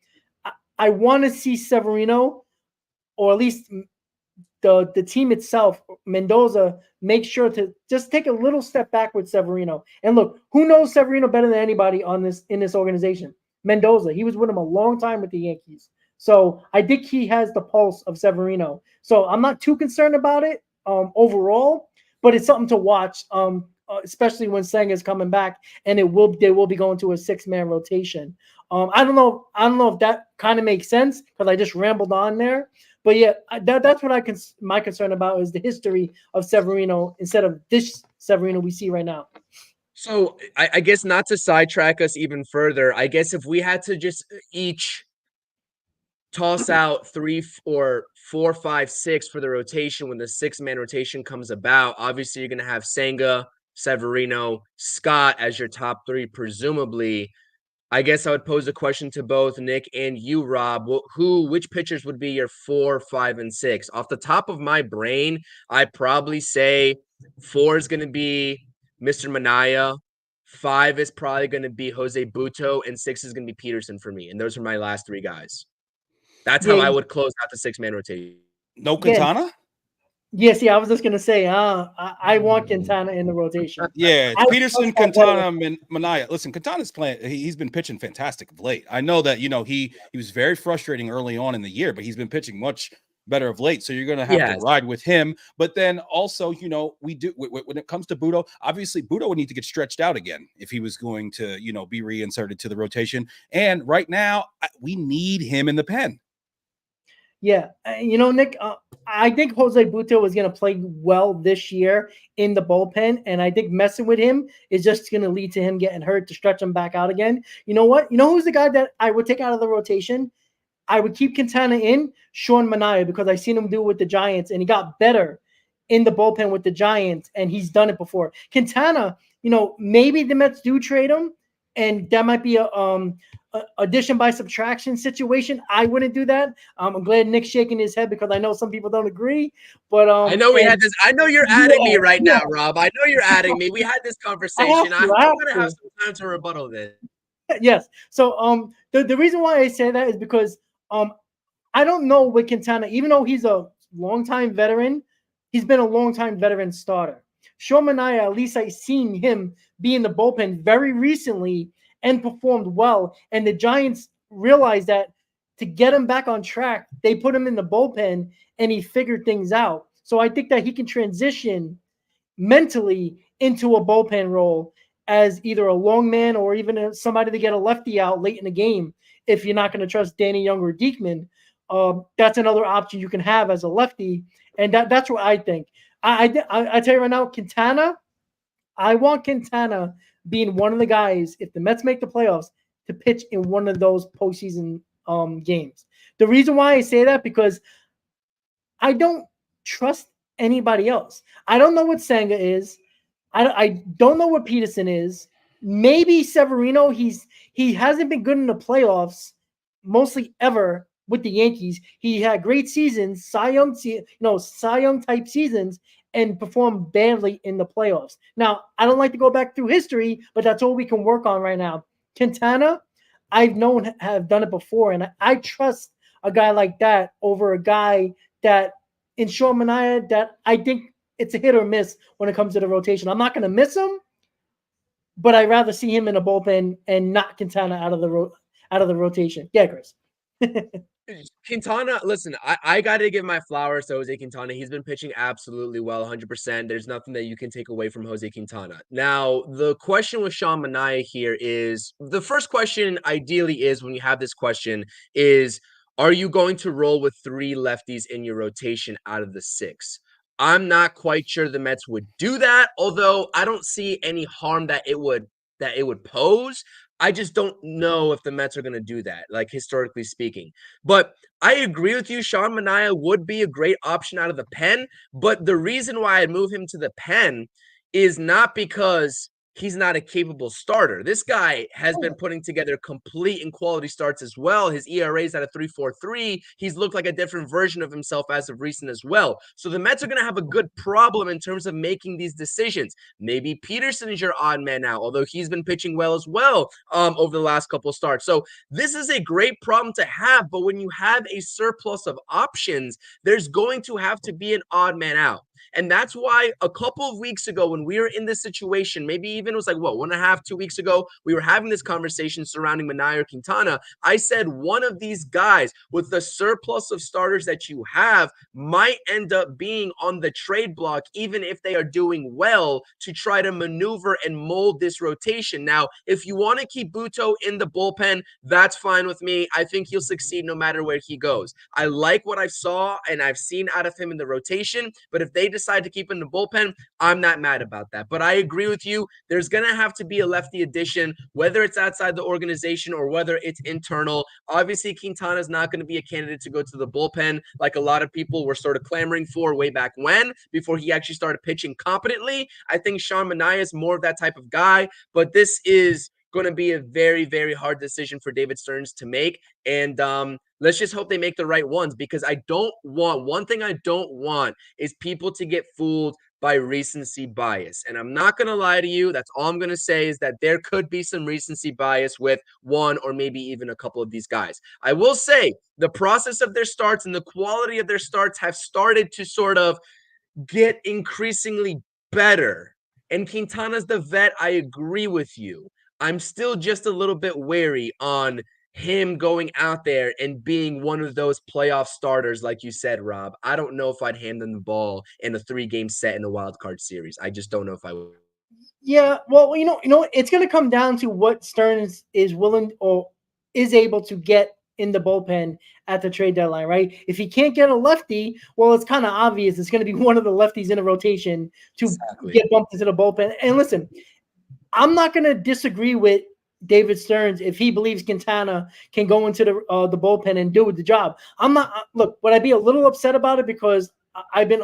I want to see Severino, or at least the team itself, Mendoza, make sure to just take a little step back with Severino. And look, who knows Severino better than anybody in this organization? Mendoza. He was with him a long time with the Yankees. So I think he has the pulse of Severino. So I'm not too concerned about it overall, but it's something to watch, especially when Senga is coming back, and they will be going to a 6-man rotation. I don't know if that kind of makes sense, because I just rambled on there. But yeah, that's what my concern about is the history of Severino instead of this Severino we see right now. So I guess, not to sidetrack us even further, I guess if we had to just each toss out 3 or 4, 5, 6 for the rotation when the 6-man rotation comes about, obviously you're going to have Senga, Severino, Scott as your top 3, presumably. I guess I would pose a question to both Nick and you, Rob. Which pitchers would be your 4, 5, and 6? Off the top of my brain, I'd probably say 4 is going to be Mr. Minaya, 5 is probably going to be Jose Butto, and 6 is going to be Peterson for me. And those are my last 3 guys. That's how I would close out the 6-man rotation. No Quintana? Yes, I was just going to say, I want Quintana in the rotation. Yeah, it's Peterson, Quintana, Minaya. Listen, Quintana's playing. He's been pitching fantastic of late. I know that, he was very frustrating early on in the year, but he's been pitching much better of late. So you're going to have to ride with him. But then also, we do, when it comes to Butto, obviously Butto would need to get stretched out again if he was going to, be reinserted to the rotation. And right now, we need him in the pen. Yeah. Nick, I think Jose Butto is going to play well this year in the bullpen. And I think messing with him is just going to lead to him getting hurt to stretch him back out again. You know what? You know who's the guy that I would take out of the rotation? I would keep Quintana in, Sean Manaea, because I've seen him do it with the Giants, and he got better in the bullpen with the Giants, and he's done it before. Quintana, maybe the Mets do trade him, and that might be a addition by subtraction situation. I wouldn't do that. I'm glad Nick's shaking his head, because I know some people don't agree. But I know we had this. I know you're adding me right now, Rob. I know you're adding me. We had this conversation. I'm gonna have some time to rebuttal this. Yes. So the reason why I say that is because I don't know with Quintana, even though he's a longtime veteran, he's been a longtime veteran starter. Sean Manaea, at least I've seen him be in the bullpen very recently and performed well. And the Giants realized that to get him back on track, they put him in the bullpen, and he figured things out. So I think that he can transition mentally into a bullpen role as either a long man or even somebody to get a lefty out late in the game. If you're not going to trust Danny Young or Diekman, that's another option you can have as a lefty. And that's what I think. I tell you right now, Quintana, I want Quintana being one of the guys, if the Mets make the playoffs, to pitch in one of those postseason games. The reason why I say that, because I don't trust anybody else. I don't know what Senga is. I don't know what Peterson is. Maybe Severino. He hasn't been good in the playoffs mostly ever with the Yankees. He had great seasons, Cy Young type seasons, and performed badly in the playoffs. Now, I don't like to go back through history, but that's all we can work on right now. Quintana, I've known have done it before, and I trust a guy like that over a guy that in Sean Manaea that I think it's a hit or miss when it comes to the rotation. I'm not going to miss him, but I'd rather see him in a bullpen and not Quintana out of the rotation. Yeah, Chris. Quintana, listen, I got to give my flowers to Jose Quintana. He's been pitching absolutely well, 100%. There's nothing that you can take away from Jose Quintana. Now, the question with Sean Manaea here is, the first question ideally is, when you have this question, is, are you going to roll with 3 lefties in your rotation out of the 6? I'm not quite sure the Mets would do that, although I don't see any harm that it would pose. I just don't know if the Mets are going to do that, like historically speaking. But I agree with you. Sean Manaea would be a great option out of the pen. But the reason why I'd move him to the pen is not because he's not a capable starter. This guy has been putting together complete and quality starts as well. His ERA is at a 3.43. He's looked like a different version of himself as of recent as well. So the Mets are going to have a good problem in terms of making these decisions. Maybe Peterson is your odd man out, although he's been pitching well as well over the last couple of starts. So this is a great problem to have, but when you have a surplus of options, there's going to have to be an odd man out. And that's why a couple of weeks ago, when we were in this situation, maybe even it was like, 1.5, 2 weeks ago, we were having this conversation surrounding Manaea or Quintana. I said one of these guys with the surplus of starters that you have might end up being on the trade block, even if they are doing well, to try to maneuver and mold this rotation. Now, if you want to keep Buto in the bullpen, that's fine with me. I think he'll succeed no matter where he goes. I like what I saw and I've seen out of him in the rotation, but if they decide to keep him in the bullpen, I'm not mad about that. But I agree with you. There's going to have to be a lefty addition, whether it's outside the organization or whether it's internal. Obviously, Quintana is not going to be a candidate to go to the bullpen like a lot of people were sort of clamoring for way back when, before he actually started pitching competently. I think Sean Manaea is more of that type of guy, but this is going to be a very, very hard decision for David Stearns to make. And let's just hope they make the right ones, because one thing I don't want is people to get fooled by recency bias. And I'm not going to lie to you. That's all I'm going to say, is that there could be some recency bias with one or maybe even a couple of these guys. I will say the process of their starts and the quality of their starts have started to sort of get increasingly better. And Quintana's the vet. I agree with you. I'm still just a little bit wary on him going out there and being one of those playoff starters, like you said, Rob. I don't know if I'd hand them the ball in a 3-game set in a wild card series. I just don't know if I would. Yeah, well, it's going to come down to what Stearns is willing or is able to get in the bullpen at the trade deadline, right? If he can't get a lefty, well, it's kind of obvious it's going to be one of the lefties in a rotation to get bumped into the bullpen. And listen, I'm not going to disagree with David Stearns if he believes Quintana can go into the bullpen and do the job. I'm not. Look, would I be a little upset about it because I've been,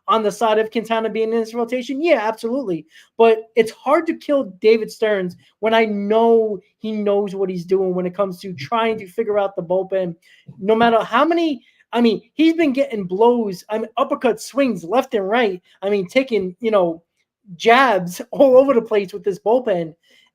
on the side of Quintana being in this rotation? Yeah, absolutely. But it's hard to kill David Stearns when I know he knows what he's doing when it comes to trying to figure out the bullpen. No matter how many, he's been getting blows, uppercut swings left and right. Taking, jabs all over the place with this bullpen.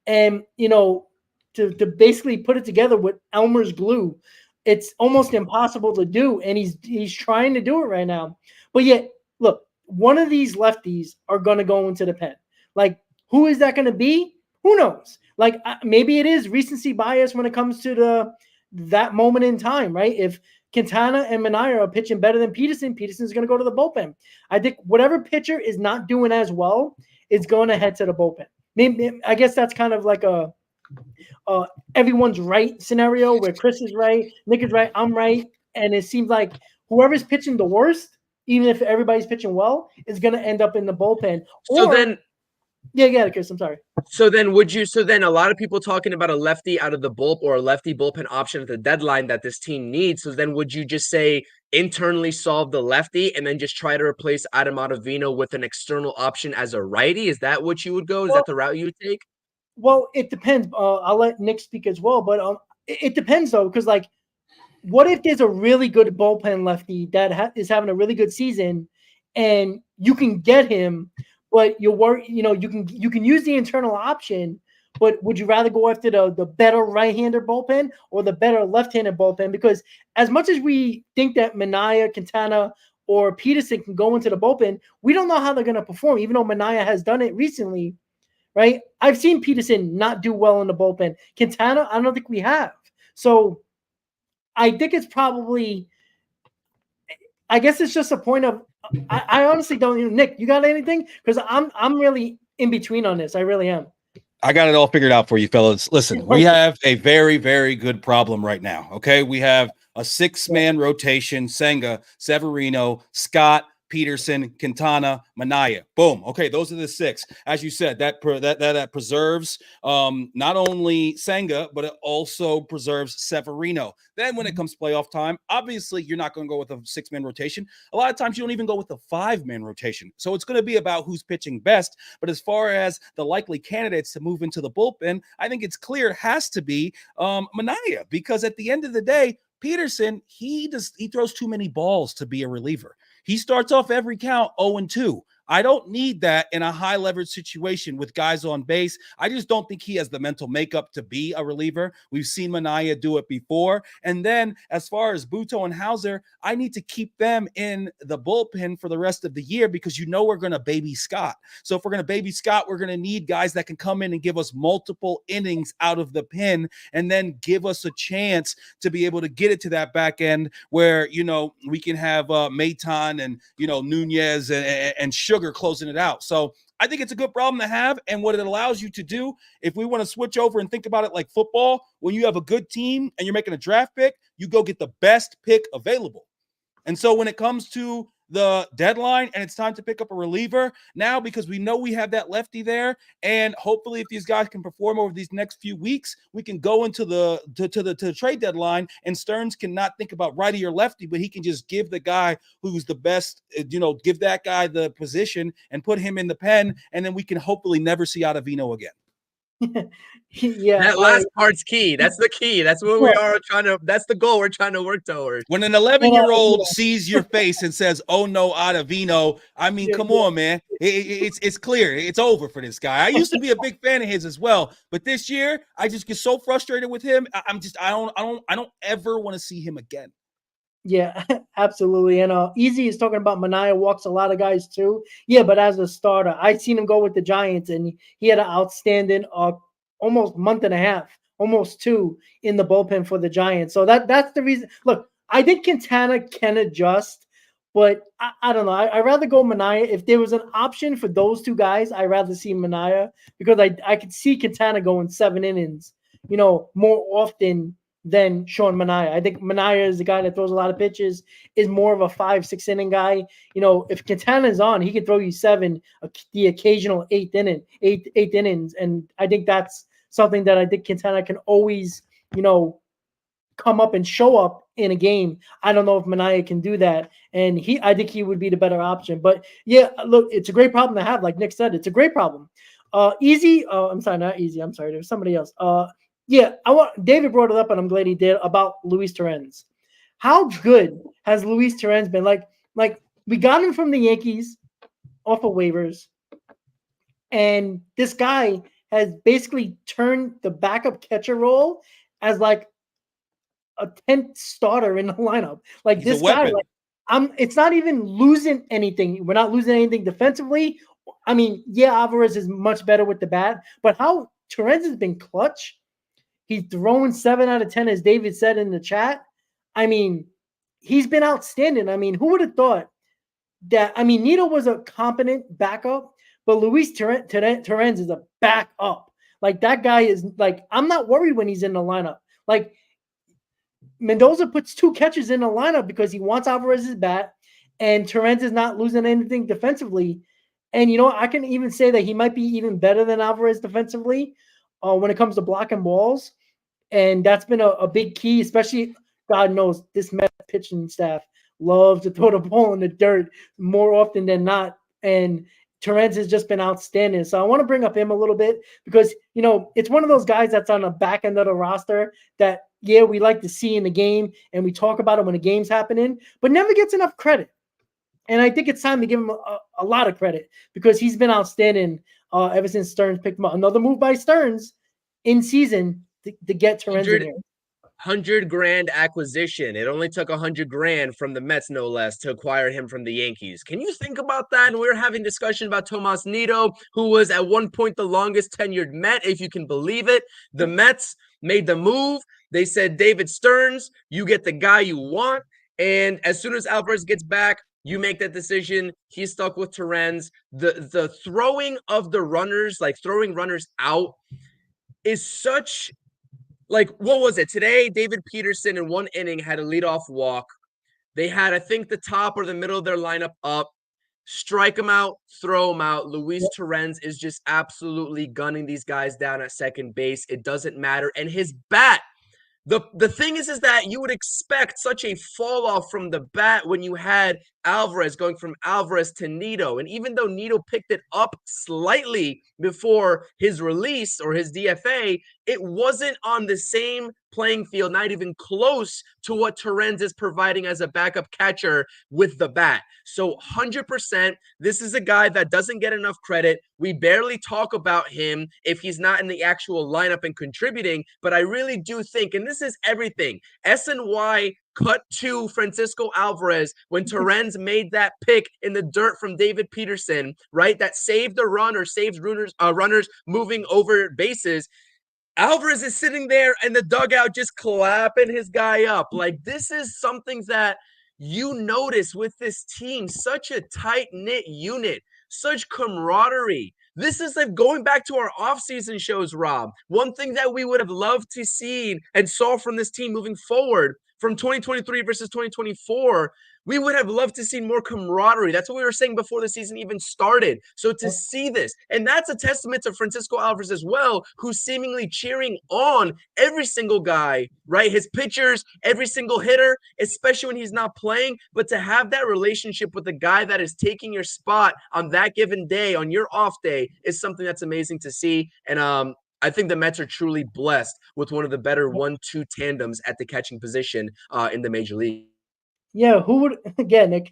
And, to basically put it together with Elmer's glue, it's almost impossible to do. And he's trying to do it right now. But yet, look, one of these lefties are going to go into the pen. Like, who is that going to be? Who knows? Like, maybe it is recency bias when it comes to that moment in time, right? If Quintana and Manaea are pitching better than Peterson's going to go to the bullpen. I think whatever pitcher is not doing as well is going to head to the bullpen. Maybe, I guess that's kind of like a everyone's right scenario where Chris is right, Nick is right, I'm right, and it seems like whoever's pitching the worst, even if everybody's pitching well, is going to end up in the bullpen. Yeah, Chris, I'm sorry. So then a lot of people talking about a lefty out of the bullpen or a lefty bullpen option at the deadline that this team needs. So then would you just say internally solve the lefty and then just try to replace Adam Ottavino with an external option as a righty? Is that what you would go? Is that the route you would take? Well, it depends. I'll let Nick speak as well, but it depends though, because like, what if there's a really good bullpen lefty that is having a really good season, and you can get him, but you're worried, you can use the internal option, But would you rather go after the better right-hander bullpen or the better left-handed bullpen? Because as much as we think that Manaea, Quintana, or Peterson can go into the bullpen, we don't know how they're going to perform, even though Manaea has done it recently, right? I've seen Peterson not do well in the bullpen. Quintana, I don't think we have. So I think it's probably, I guess it's just a point of, I honestly don't even, Nick, you got anything? Because I'm really in between on this. I really am. I got it all figured out for you, fellas. Listen, we have a very, very good problem right now. Okay. We have a 6-man rotation: Senga, Severino, Scott, Peterson, Quintana, Manaea. Boom. Okay, those are the 6. As you said, that preserves not only Senga, but it also preserves Severino. Then when it comes playoff time, obviously you're not going to go with a 6-man rotation. A lot of times you don't even go with a 5-man rotation. So it's going to be about who's pitching best. But as far as the likely candidates to move into the bullpen, I think it's clear it has to be Manaea, because at the end of the day, Peterson, he throws too many balls to be a reliever. He starts off every count 0-2. I don't need that in a high leverage situation with guys on base. I just don't think he has the mental makeup to be a reliever. We've seen Manaea do it before. And then as far as Buto and Hauser, I need to keep them in the bullpen for the rest of the year, because we're going to baby Scott. So if we're going to baby Scott, we're going to need guys that can come in and give us multiple innings out of the pen, and then give us a chance to be able to get it to that back end where, we can have Maton and, Nunez and Sugar closing it out. So I think it's a good problem to have. And what it allows you to do, if we want to switch over and think about it like football, when you have a good team and you're making a draft pick, you go get the best pick available. And so when it comes to the deadline and it's time to pick up a reliever now, because we know we have that lefty there, and hopefully if these guys can perform over these next few weeks, we can go into the trade deadline, and Stearns can not think about righty or lefty, but he can just give the guy who's the best, give that guy the position and put him in the pen, and then we can hopefully never see Ottavino again. Yeah, that last part's key. That's the key. That's what we are that's the goal we're trying to work towards. When an 11-year-old sees your face and says, "Oh no, Ottavino," I mean, come on, man. It's clear. It's over for this guy. I used to be a big fan of his as well, but this year I just get so frustrated with him. I don't ever want to see him again. Yeah, absolutely. And Easy is talking about Manaea walks a lot of guys too. Yeah, but as a starter, I've seen him go with the Giants, and he had an outstanding almost month and a half, almost 2 in the bullpen for the Giants. So that's the reason. Look, I think Quintana can adjust, but I don't know. I'd rather go Manaea. If there was an option for those 2 guys, I'd rather see Manaea, because I could see Quintana going 7 innings, more often than Sean Manaea. I think Manaea is the guy that throws a lot of pitches, is more of a 5-6 inning guy. If Quintana is on, he can throw you 7, the occasional 8th inning, 8 innings. And I think that's something that I think Quintana can always, come up and show up in a game. I don't know if Manaea can do that. And I think he would be the better option. But yeah, look, it's a great problem to have. Like Nick said, it's a great problem. Easy. I'm sorry, not Easy. I'm sorry. There's somebody else. Yeah, David brought it up, and I'm glad he did, about Luis Torrens. How good has Luis Torrens been? Like we got him from the Yankees off of waivers, and this guy has basically turned the backup catcher role as like a 10th starter in the lineup. Like He's this guy, it's not even losing anything. We're not losing anything defensively. I mean, yeah, Alvarez is much better with the bat, but how Torrens has been clutch. He's throwing 7 out of 10, as David said in the chat. I mean, he's been outstanding. I mean, who would have thought that? I mean, Nito was a competent backup, but Luis Torrens is a backup. Like, that guy is like, I'm not worried when he's in the lineup. Like, Mendoza puts 2 catches in the lineup because he wants Alvarez's bat, and Torrens is not losing anything defensively. And, I can even say that he might be even better than Alvarez defensively when it comes to blocking balls. And that's been a big key, especially, God knows, this Mets pitching staff loves to throw the ball in the dirt more often than not. And Torrens has just been outstanding. So I want to bring up him a little bit because, it's one of those guys that's on the back end of the roster that, yeah, we like to see in the game, and we talk about it when the game's happening, but never gets enough credit. And I think it's time to give him a lot of credit because he's been outstanding ever since Stearns picked him up. Another move by Stearns in season to get Torrens in here. 100 grand acquisition. It only took 100 grand from the Mets, no less, to acquire him from the Yankees. Can you think about that? And we were having discussion about Tomas Nido, who was at one point the longest tenured Met, if you can believe it. The Mets made the move. They said, David Stearns, you get the guy you want. And as soon as Alvarez gets back, you make that decision. He's stuck with Torrens. The throwing of the runners, like throwing runners out, is such... Like, what was it? Today, David Peterson in one inning had a leadoff walk. They had, I think, the top or the middle of their lineup up. Strike them out, throw them out. Luis Torrens is just absolutely gunning these guys down at second base. It doesn't matter. And his bat, the thing is that you would expect such a fall off from the bat when you had Alvarez going from Alvarez to Nido. And even though Nido picked it up slightly before his release or his DFA, it wasn't on the same playing field, not even close to what Torrens is providing as a backup catcher with the bat. So 100%, this is a guy that doesn't get enough credit. We barely talk about him if he's not in the actual lineup and contributing, but I really do think, and this is everything, SNY cut to Francisco Alvarez when Torrens made that pick in the dirt from David Peterson, right? That saved the run or saved runners moving over bases. Alvarez is sitting there in the dugout just clapping his guy up. Like, this is something that you notice with this team, such a tight-knit unit, such camaraderie. This is like going back to our offseason shows, Rob. One thing that we would have loved to see and saw from this team moving forward from 2023 versus 2024, we would have loved to see more camaraderie. That's what we were saying before the season even started. So to see this, and that's a testament to Francisco Alvarez as well, who's seemingly cheering on every single guy, right? His pitchers, every single hitter, especially when he's not playing. But to have that relationship with the guy that is taking your spot on that given day, on your off day, is something that's amazing to see. And I think the Mets are truly blessed with one of the better 1-2 tandems at the catching position in the major league. Yeah, who would again, Nick?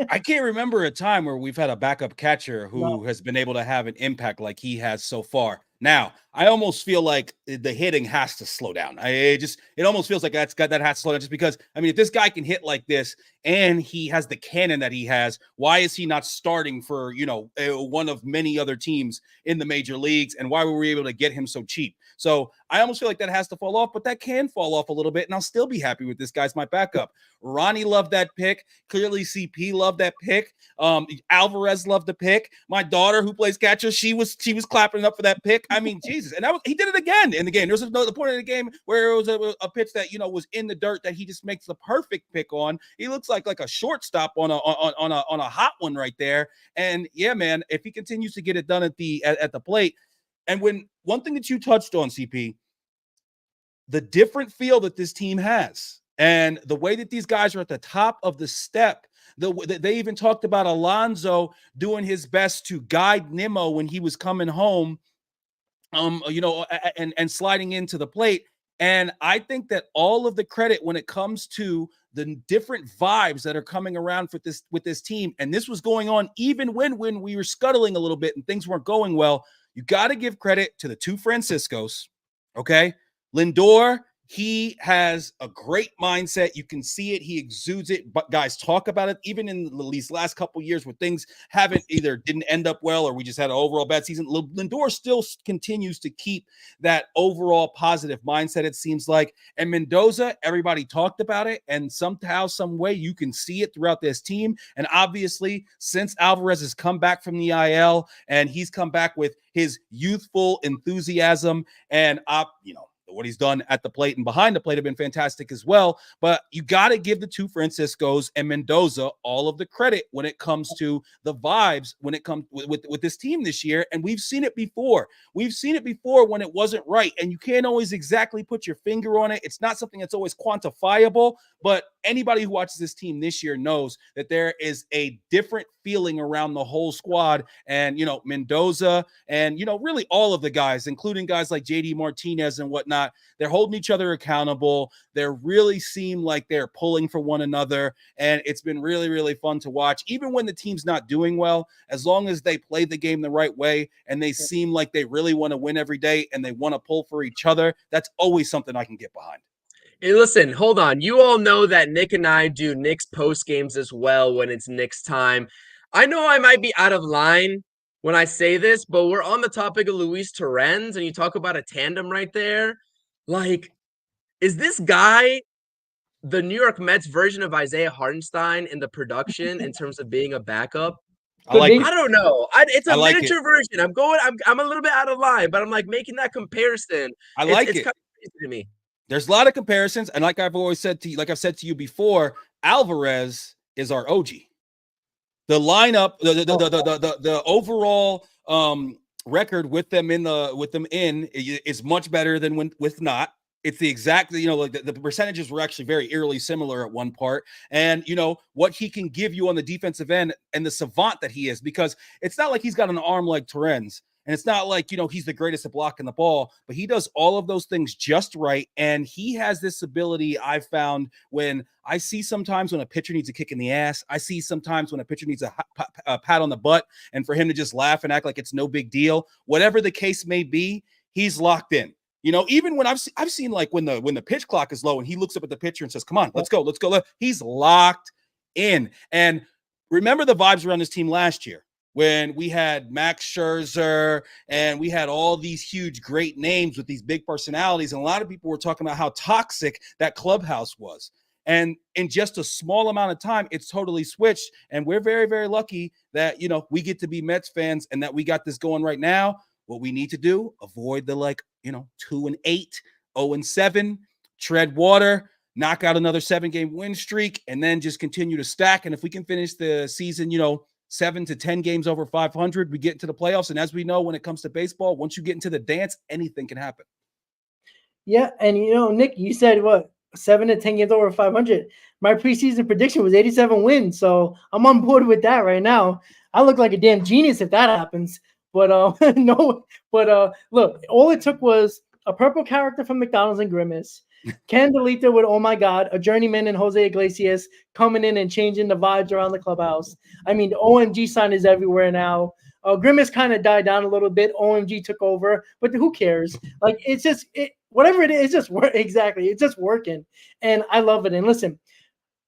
I can't remember a time where we've had a backup catcher who has been able to have an impact like he has so far. Now, I almost feel like the hitting has to slow down. It almost feels like that has to slow down just because, I mean, if this guy can hit like this and he has the cannon that he has, why is he not starting for, one of many other teams in the major leagues? And why were we able to get him so cheap? So I almost feel like that has to fall off, but that can fall off a little bit, and I'll still be happy with this guy as my backup. Ronnie loved that pick. Clearly, CP loved that pick. Alvarez loved the pick. My daughter, who plays catcher, she was clapping up for that pick. I mean, Jesus, and he did it again in the game. There was another point in the game where it was a pitch that was in the dirt that he just makes the perfect pick on. He looks like a shortstop on a hot one right there. And yeah, man, if he continues to get it done at the plate. And when one thing that you touched on, CP, the different feel that this team has and the way that these guys are at the top of the step, they even talked about Alonso doing his best to guide Nimmo when he was coming home, and sliding into the plate. And I think that all of the credit when it comes to the different vibes that are coming around with this team, and this was going on even when we were scuttling a little bit and things weren't going well, you got to give credit to the two Franciscos, okay? Lindor, he has a great mindset. You can see it. He exudes it. But guys talk about it. Even in these last couple years where things didn't end up well, or we just had an overall bad season, Lindor still continues to keep that overall positive mindset, it seems like. And Mendoza, everybody talked about it. And somehow, some way, you can see it throughout this team. And obviously, since Alvarez has come back from the IL and he's come back with his youthful enthusiasm and what he's done at the plate and behind the plate have been fantastic as well. But you got to give the two Franciscos and Mendoza all of the credit when it comes to the vibes, when it comes with this team this year. And we've seen it before. We've seen it before when it wasn't right. And you can't always exactly put your finger on it. It's not something that's always quantifiable, but anybody who watches this team this year knows that there is a different feeling around the whole squad. And, Mendoza and, really all of the guys, including guys like JD Martinez and whatnot, they're holding each other accountable. They really seem like they're pulling for one another. And it's been really, really fun to watch. Even when the team's not doing well, as long as they play the game the right way and they seem like they really want to win every day and they want to pull for each other, that's always something I can get behind. Hey, listen, hold on. You all know that Nick and I do Knicks post games as well when it's Knicks time. I know I might be out of line when I say this, but we're on the topic of Luis Torrens, and you talk about a tandem right there. Like, is this guy the New York Mets version of Isaiah Hartenstein in the production in terms of being a backup? I like I it. don't know. It's a I like miniature version. I'm a little bit out of line, but I'm like making that comparison. I like it's it. kind of crazy to me. There's a lot of comparisons, and like I've said to you before, Alvarez is our OG. The lineup, the overall record with them in is much better than with not. It's the exact, like the percentages were actually very eerily similar at one part. And, what he can give you on the defensive end and the savant that he is, because it's not like he's got an arm like Torrens. And it's not like, he's the greatest at blocking the ball, but he does all of those things just right. And he has this ability I've found when I see sometimes when a pitcher needs a kick in the ass. I see sometimes when a pitcher needs a pat on the butt, and for him to just laugh and act like it's no big deal. Whatever the case may be, he's locked in. Even when I've seen like when the pitch clock is low and he looks up at the pitcher and says, "Come on, let's go." He's locked in. And remember the vibes around this team last year when we had Max Scherzer and we had all these huge, great names with these big personalities. And a lot of people were talking about how toxic that clubhouse was. And in just a small amount of time, it's totally switched. And we're very, very lucky that, we get to be Mets fans and that we got this going right now. What we need to do, avoid the 2-8, 0-7, tread water, knock out another 7-game win streak, and then just continue to stack. And if we can finish the season, 7 to 10 games over 500, we get into the playoffs. And as we know, when it comes to baseball, once you get into the dance, anything can happen. Yeah. And, Nick, you said what? 7 to 10 games over 500. My preseason prediction was 87 wins. So I'm on board with that right now. I look like a damn genius if that happens. But look, all it took was a purple character from McDonald's and Grimace, Candelita with "Oh My God," a journeyman in Jose Iglesias coming in and changing the vibes around the clubhouse. I mean, the OMG sign is everywhere now. Grimace kind of died down a little bit. OMG took over, but who cares? Like, it's just whatever it is, it's just exactly. It's just working, and I love it. And listen,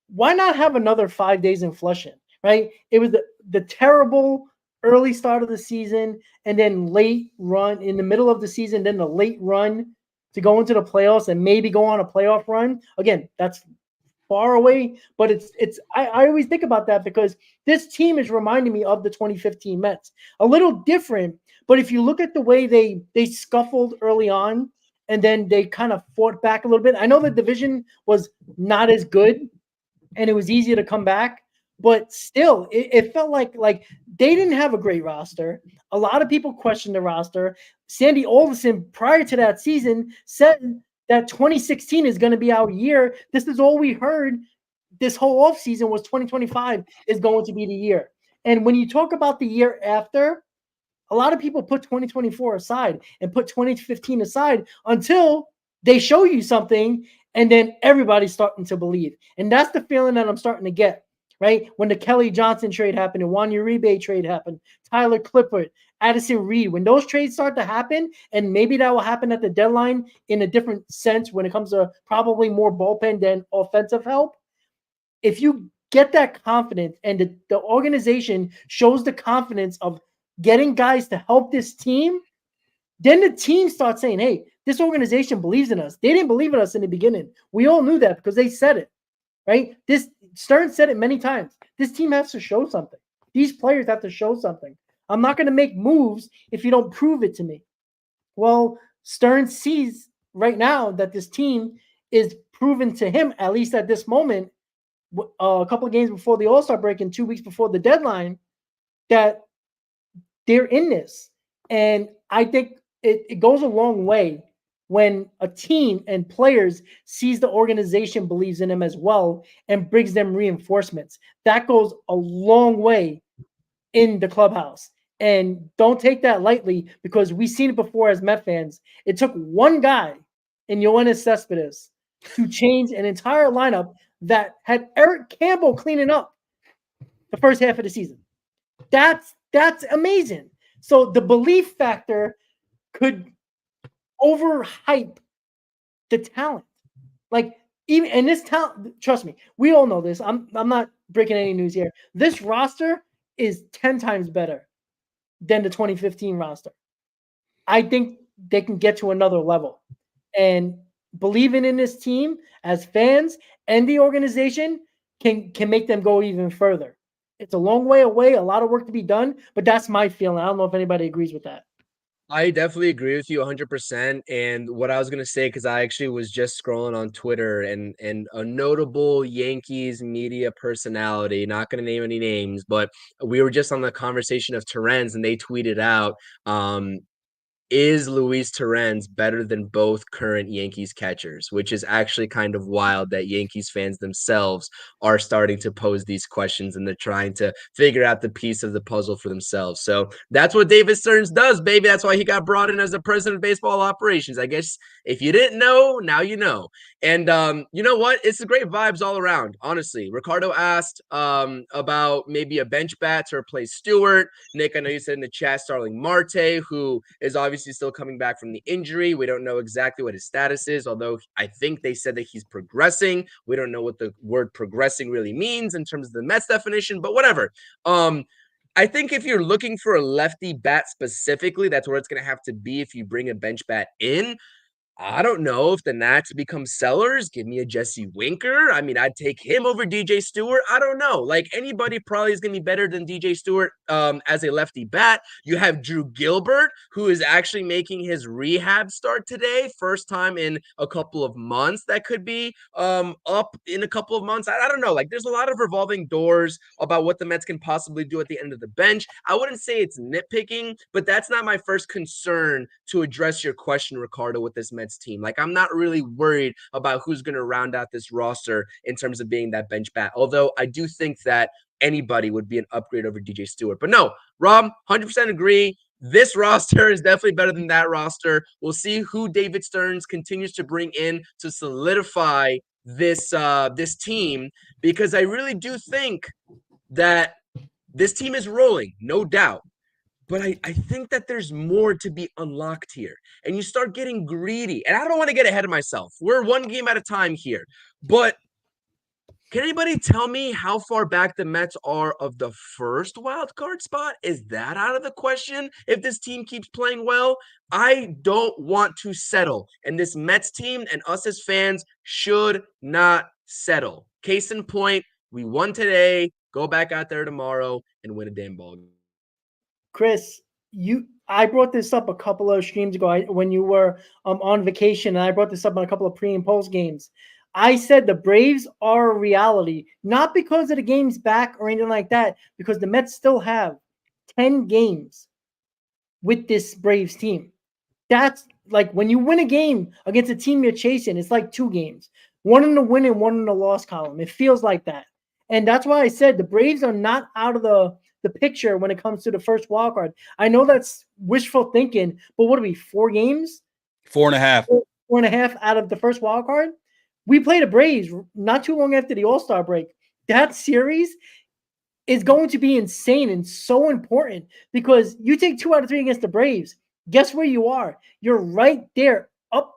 why not have another 5 days in Flushing? Right? It was the terrible early start of the season and then late run in the middle of the season, then the late run to go into the playoffs and maybe go on a playoff run. Again, that's far away, but I always think about that because this team is reminding me of the 2015 Mets. A little different, but if you look at the way they scuffled early on and then they kind of fought back a little bit. I know the division was not as good and it was easier to come back. But still, it felt like they didn't have a great roster. A lot of people questioned the roster. Sandy Alderson, prior to that season, said that 2016 is going to be our year. This is all we heard this whole offseason was 2025 is going to be the year. And when you talk about the year after, a lot of people put 2024 aside and put 2015 aside until they show you something, and then everybody's starting to believe. And that's the feeling that I'm starting to get. Right? When the Kelly Johnson trade happened, and Juan Uribe trade happened, Tyler Clippard, Addison Reed, when those trades start to happen, and maybe that will happen at the deadline in a different sense when it comes to probably more bullpen than offensive help. If you get that confidence and the organization shows the confidence of getting guys to help this team, then the team starts saying, hey, this organization believes in us. They didn't believe in us in the beginning. We all knew that because they said it. Right? Stern said it many times. This team has to show something. These players have to show something. I'm not going to make moves if you don't prove it to me. Well, Stern sees right now that this team is proven to him, at least at this moment, a couple of games before the All-Star break and 2 weeks before the deadline, that they're in this. And I think it goes a long way when a team and players sees the organization believes in them as well and brings them reinforcements. That goes a long way in the clubhouse. And don't take that lightly because we've seen it before as Met fans. It took one guy in Yoenis Cespedes to change an entire lineup that had Eric Campbell cleaning up the first half of the season. That's amazing. So the belief factor could overhype the talent. Like even and this talent, trust me, we all know this. I'm not breaking any news here. This roster is 10 times better than the 2015 roster. I think they can get to another level. And believing in this team as fans and the organization can make them go even further. It's a long way away, a lot of work to be done, but that's my feeling. I don't know if anybody agrees with that. I definitely agree with you 100%. And what I was going to say, because I actually was just scrolling on Twitter and a notable Yankees media personality, not going to name any names, but we were just on the conversation of Terrens and they tweeted out, is Luis Terrens better than both current Yankees catchers, which is actually kind of wild that Yankees fans themselves are starting to pose these questions and they're trying to figure out the piece of the puzzle for themselves. So that's what David Stearns does, baby. That's why he got brought in as the president of baseball operations. I guess if you didn't know, now you know. And you know what? It's a great vibes all around, honestly. Ricardo asked about maybe a bench bat to replace Stewart. Nick, I know you said in the chat Starling Marte, who is obviously still coming back from the injury. We don't know exactly what his status is, although I think they said that he's progressing. We don't know what the word progressing really means in terms of the Mets definition, but whatever. I think if you're looking for a lefty bat specifically, that's where it's going to have to be if you bring a bench bat in. I don't know if the Nats become sellers. Give me a Jesse Winker. I mean, I'd take him over DJ Stewart. I don't know. Like anybody probably is going to be better than DJ Stewart as a lefty bat. You have Drew Gilbert, who is actually making his rehab start today. First time in a couple of months. That could be up in a couple of months. I don't know. Like there's a lot of revolving doors about what the Mets can possibly do at the end of the bench. I wouldn't say it's nitpicking, but that's not my first concern to address your question, Ricardo, with this Mets team. Like I'm not really worried about who's going to round out this roster in terms of being that bench bat. Although I do think that anybody would be an upgrade over DJ Stewart. But no, Rob, 100% agree. This roster is definitely better than that roster. We'll see who David Stearns continues to bring in to solidify this this team, because I really do think that this team is rolling, no doubt. But I think that there's more to be unlocked here. And you start getting greedy. And I don't want to get ahead of myself. We're one game at a time here. But can anybody tell me how far back the Mets are of the first wild card spot? Is that out of the question if this team keeps playing well? I don't want to settle. And this Mets team and us as fans should not settle. Case in point, we won today. Go back out there tomorrow and win a damn ball game. Chris, I brought this up a couple of streams ago when you were on vacation, and I brought this up on a couple of pre and post games. I said the Braves are a reality, not because of the games back or anything like that, because the Mets still have 10 games with this Braves team. That's like when you win a game against a team you're chasing, it's like 2 games, one in the win and one in the loss column. It feels like that. And that's why I said the Braves are not out of the picture when it comes to the first wild card. I know that's wishful thinking, but what are we, 4 games? 4.5. 4.5 out of the first wild card? We played the Braves not too long after the All-Star break. That series is going to be insane and so important because you take 2 out of 3 against the Braves. Guess where you are? You're right there, up,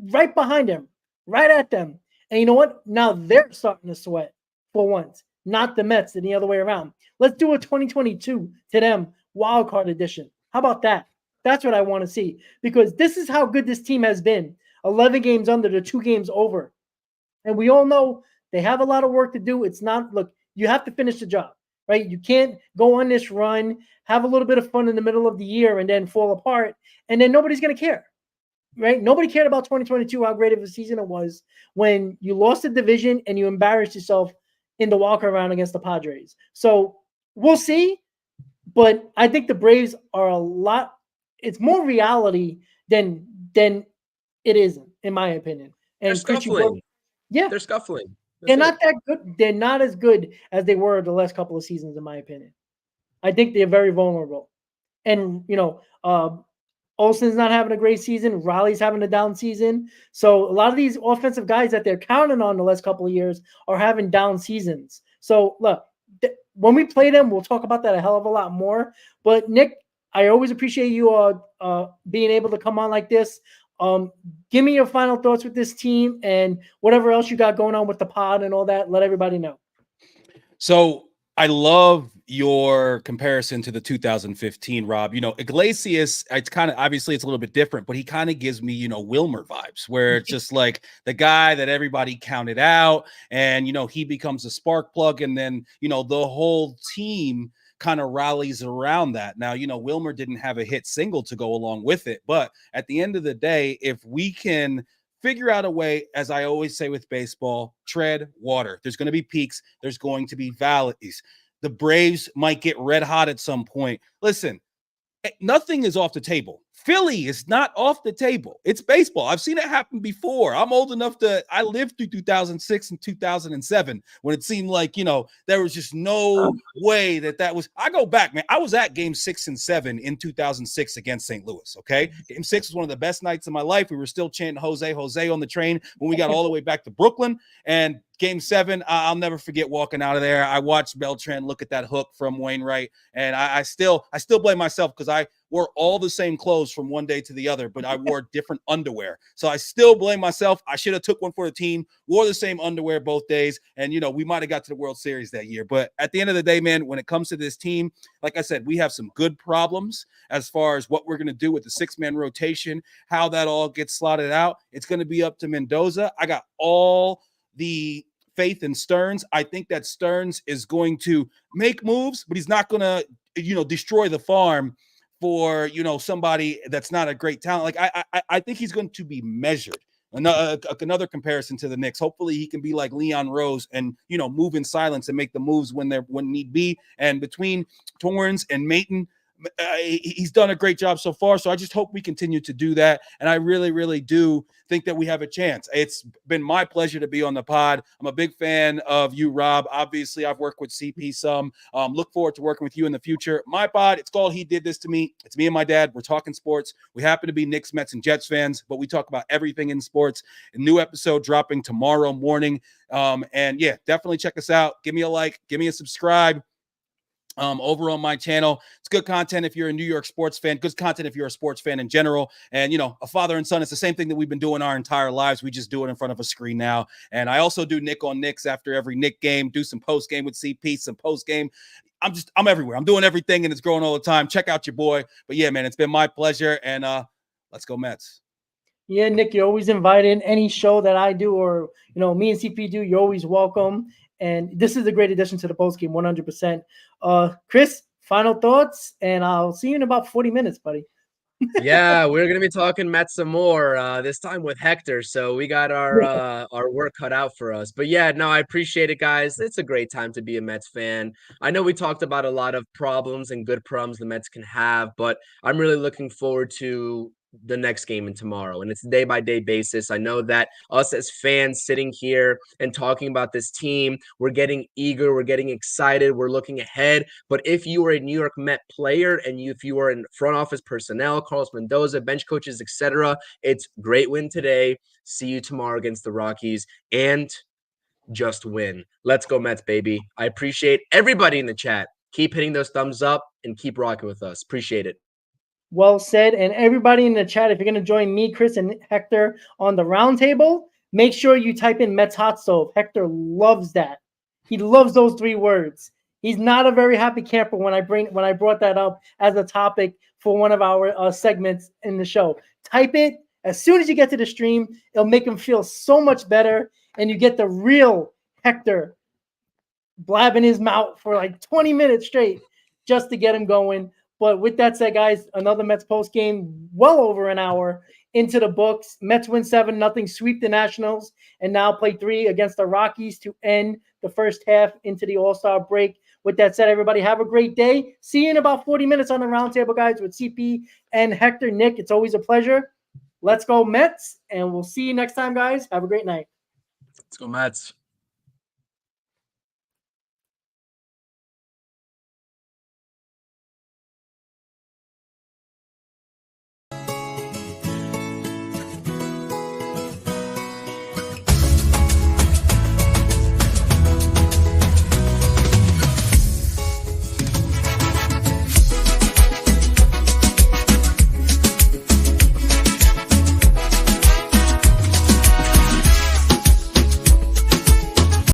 right behind them, right at them. And you know what? Now they're starting to sweat for once, not the Mets and the other way around. Let's do a 2022 to them wild card edition. How about that? That's what I want to see because this is how good this team has been. 11 games under, the 2 games over. And we all know they have a lot of work to do. It's not, look, you have to finish the job, right? You can't go on this run, have a little bit of fun in the middle of the year and then fall apart. And then nobody's going to care, right? Nobody cared about 2022, how great of a season it was when you lost the division and you embarrassed yourself in the walk-around round against the Padres. So we'll see. But I think the Braves are a lot, it's more reality than It isn't, in my opinion. They're And Chris, scuffling. yeah, They're scuffling. they're not that good. They're not as good as they were the last couple of seasons, in my opinion. I think they're very vulnerable. And, Olsen's not having a great season. Raleigh's having a down season. So a lot of these offensive guys that they're counting on the last couple of years are having down seasons. So look, when we play them, we'll talk about that a hell of a lot more. But Nick, I always appreciate you being able to come on like this. Give me your final thoughts with this team and whatever else you got going on with the pod and all that. Let everybody know. So I love your comparison to the 2015, Rob. Iglesias, it's kind of, obviously it's a little bit different, but he kind of gives me, Wilmer vibes, where it's just like the guy that everybody counted out and, he becomes a spark plug. And then, the whole team kind of rallies around that. Now, Wilmer didn't have a hit single to go along with it, but at the end of the day, if we can figure out a way, as I always say with baseball, tread water. There's going to be peaks. There's going to be valleys. The Braves might get red hot at some point. Listen, nothing is off the table. Philly is not off the table. It's baseball. I've seen it happen before. I'm old enough I lived through 2006 and 2007 when it seemed like, there was just no way that was. I go back, man. I was at game 6 and 7 in 2006 against St. Louis. Okay. Game 6 was one of the best nights of my life. We were still chanting Jose, Jose on the train when we got all the way back to Brooklyn. And game 7, I'll never forget walking out of there. I watched Beltran look at that hook from Wainwright. And I still blame myself because I wore all the same clothes from one day to the other, but I wore different underwear. So I still blame myself. I should have took one for the team, wore the same underwear both days. And, we might've got to the World Series that year. But at the end of the day, man, when it comes to this team, like I said, we have some good problems as far as what we're going to do with the 6-man rotation, how that all gets slotted out. It's going to be up to Mendoza. I got all the faith in Stearns. I think that Stearns is going to make moves, but he's not going to, destroy the farm for, somebody that's not a great talent. Like I think he's going to be measured. Another comparison to the Knicks. Hopefully he can be like Leon Rose and, move in silence and make the moves when need be. And between Torrens and Mayton, he's done a great job so far. So I just hope we continue to do that. And I really, really do think that we have a chance. It's been my pleasure to be on the pod. I'm a big fan of you, Rob. Obviously, I've worked with CP some. Look forward to working with you in the future. My pod, it's called He Did This to Me. It's me and my dad. We're talking sports. We happen to be Knicks, Mets, and Jets fans, but we talk about everything in sports. A new episode dropping tomorrow morning. And yeah, definitely check us out. Give me a like. Give me a subscribe. Over on my channel. It's good content if you're a New York sports fan, good content if you're a sports fan in general. And, a father and son, it's the same thing that we've been doing our entire lives. We just do it in front of a screen now. And I also do Nick on Knicks after every Nick game, do some post game with CP, some post game. I'm everywhere. I'm doing everything and it's growing all the time. Check out your boy. But yeah, man, it's been my pleasure. And let's go Mets. Yeah, Nick, you're always invited. Any show that I do or, me and CP do, you're always welcome. And this is a great addition to the postgame, 100%. Chris, final thoughts, and I'll see you in about 40 minutes, buddy. Yeah, we're gonna be talking Mets some more this time with Hector. So we got our work cut out for us. But yeah, no, I appreciate it, guys. It's a great time to be a Mets fan. I know we talked about a lot of problems and good problems the Mets can have, but I'm really looking forward to the next game and tomorrow, and it's a day-by-day basis. I know that us as fans sitting here and talking about this team, we're getting eager, we're getting excited, we're looking ahead. But if you are a New York Met player and if you are in front office personnel, Carlos Mendoza, bench coaches, etc., it's great win today. See you tomorrow against the Rockies and just win. Let's go Mets, baby. I appreciate everybody in the chat. Keep hitting those thumbs up and keep rocking with us. Appreciate it. Well said. And everybody in the chat, if you're going to join me, Chris, and Hector on the roundtable, make sure you type in Mets Hot Stove. Hector loves that. He loves those 3 words. He's not a very happy camper when I brought that up as a topic for one of our segments in the show. Type it as soon as you get to the stream. It'll make him feel so much better, and you get the real Hector blabbing his mouth for like 20 minutes straight just to get him going. But with that said, guys, another Mets post game, well over an hour into the books. Mets win 7-0, sweep the Nationals, and now play 3 against the Rockies to end the first half into the All-Star break. With that said, everybody have a great day. See you in about 40 minutes on the roundtable, guys, with CP and Hector. Nick, it's always a pleasure. Let's go Mets, and we'll see you next time, guys. Have a great night. Let's go Mets.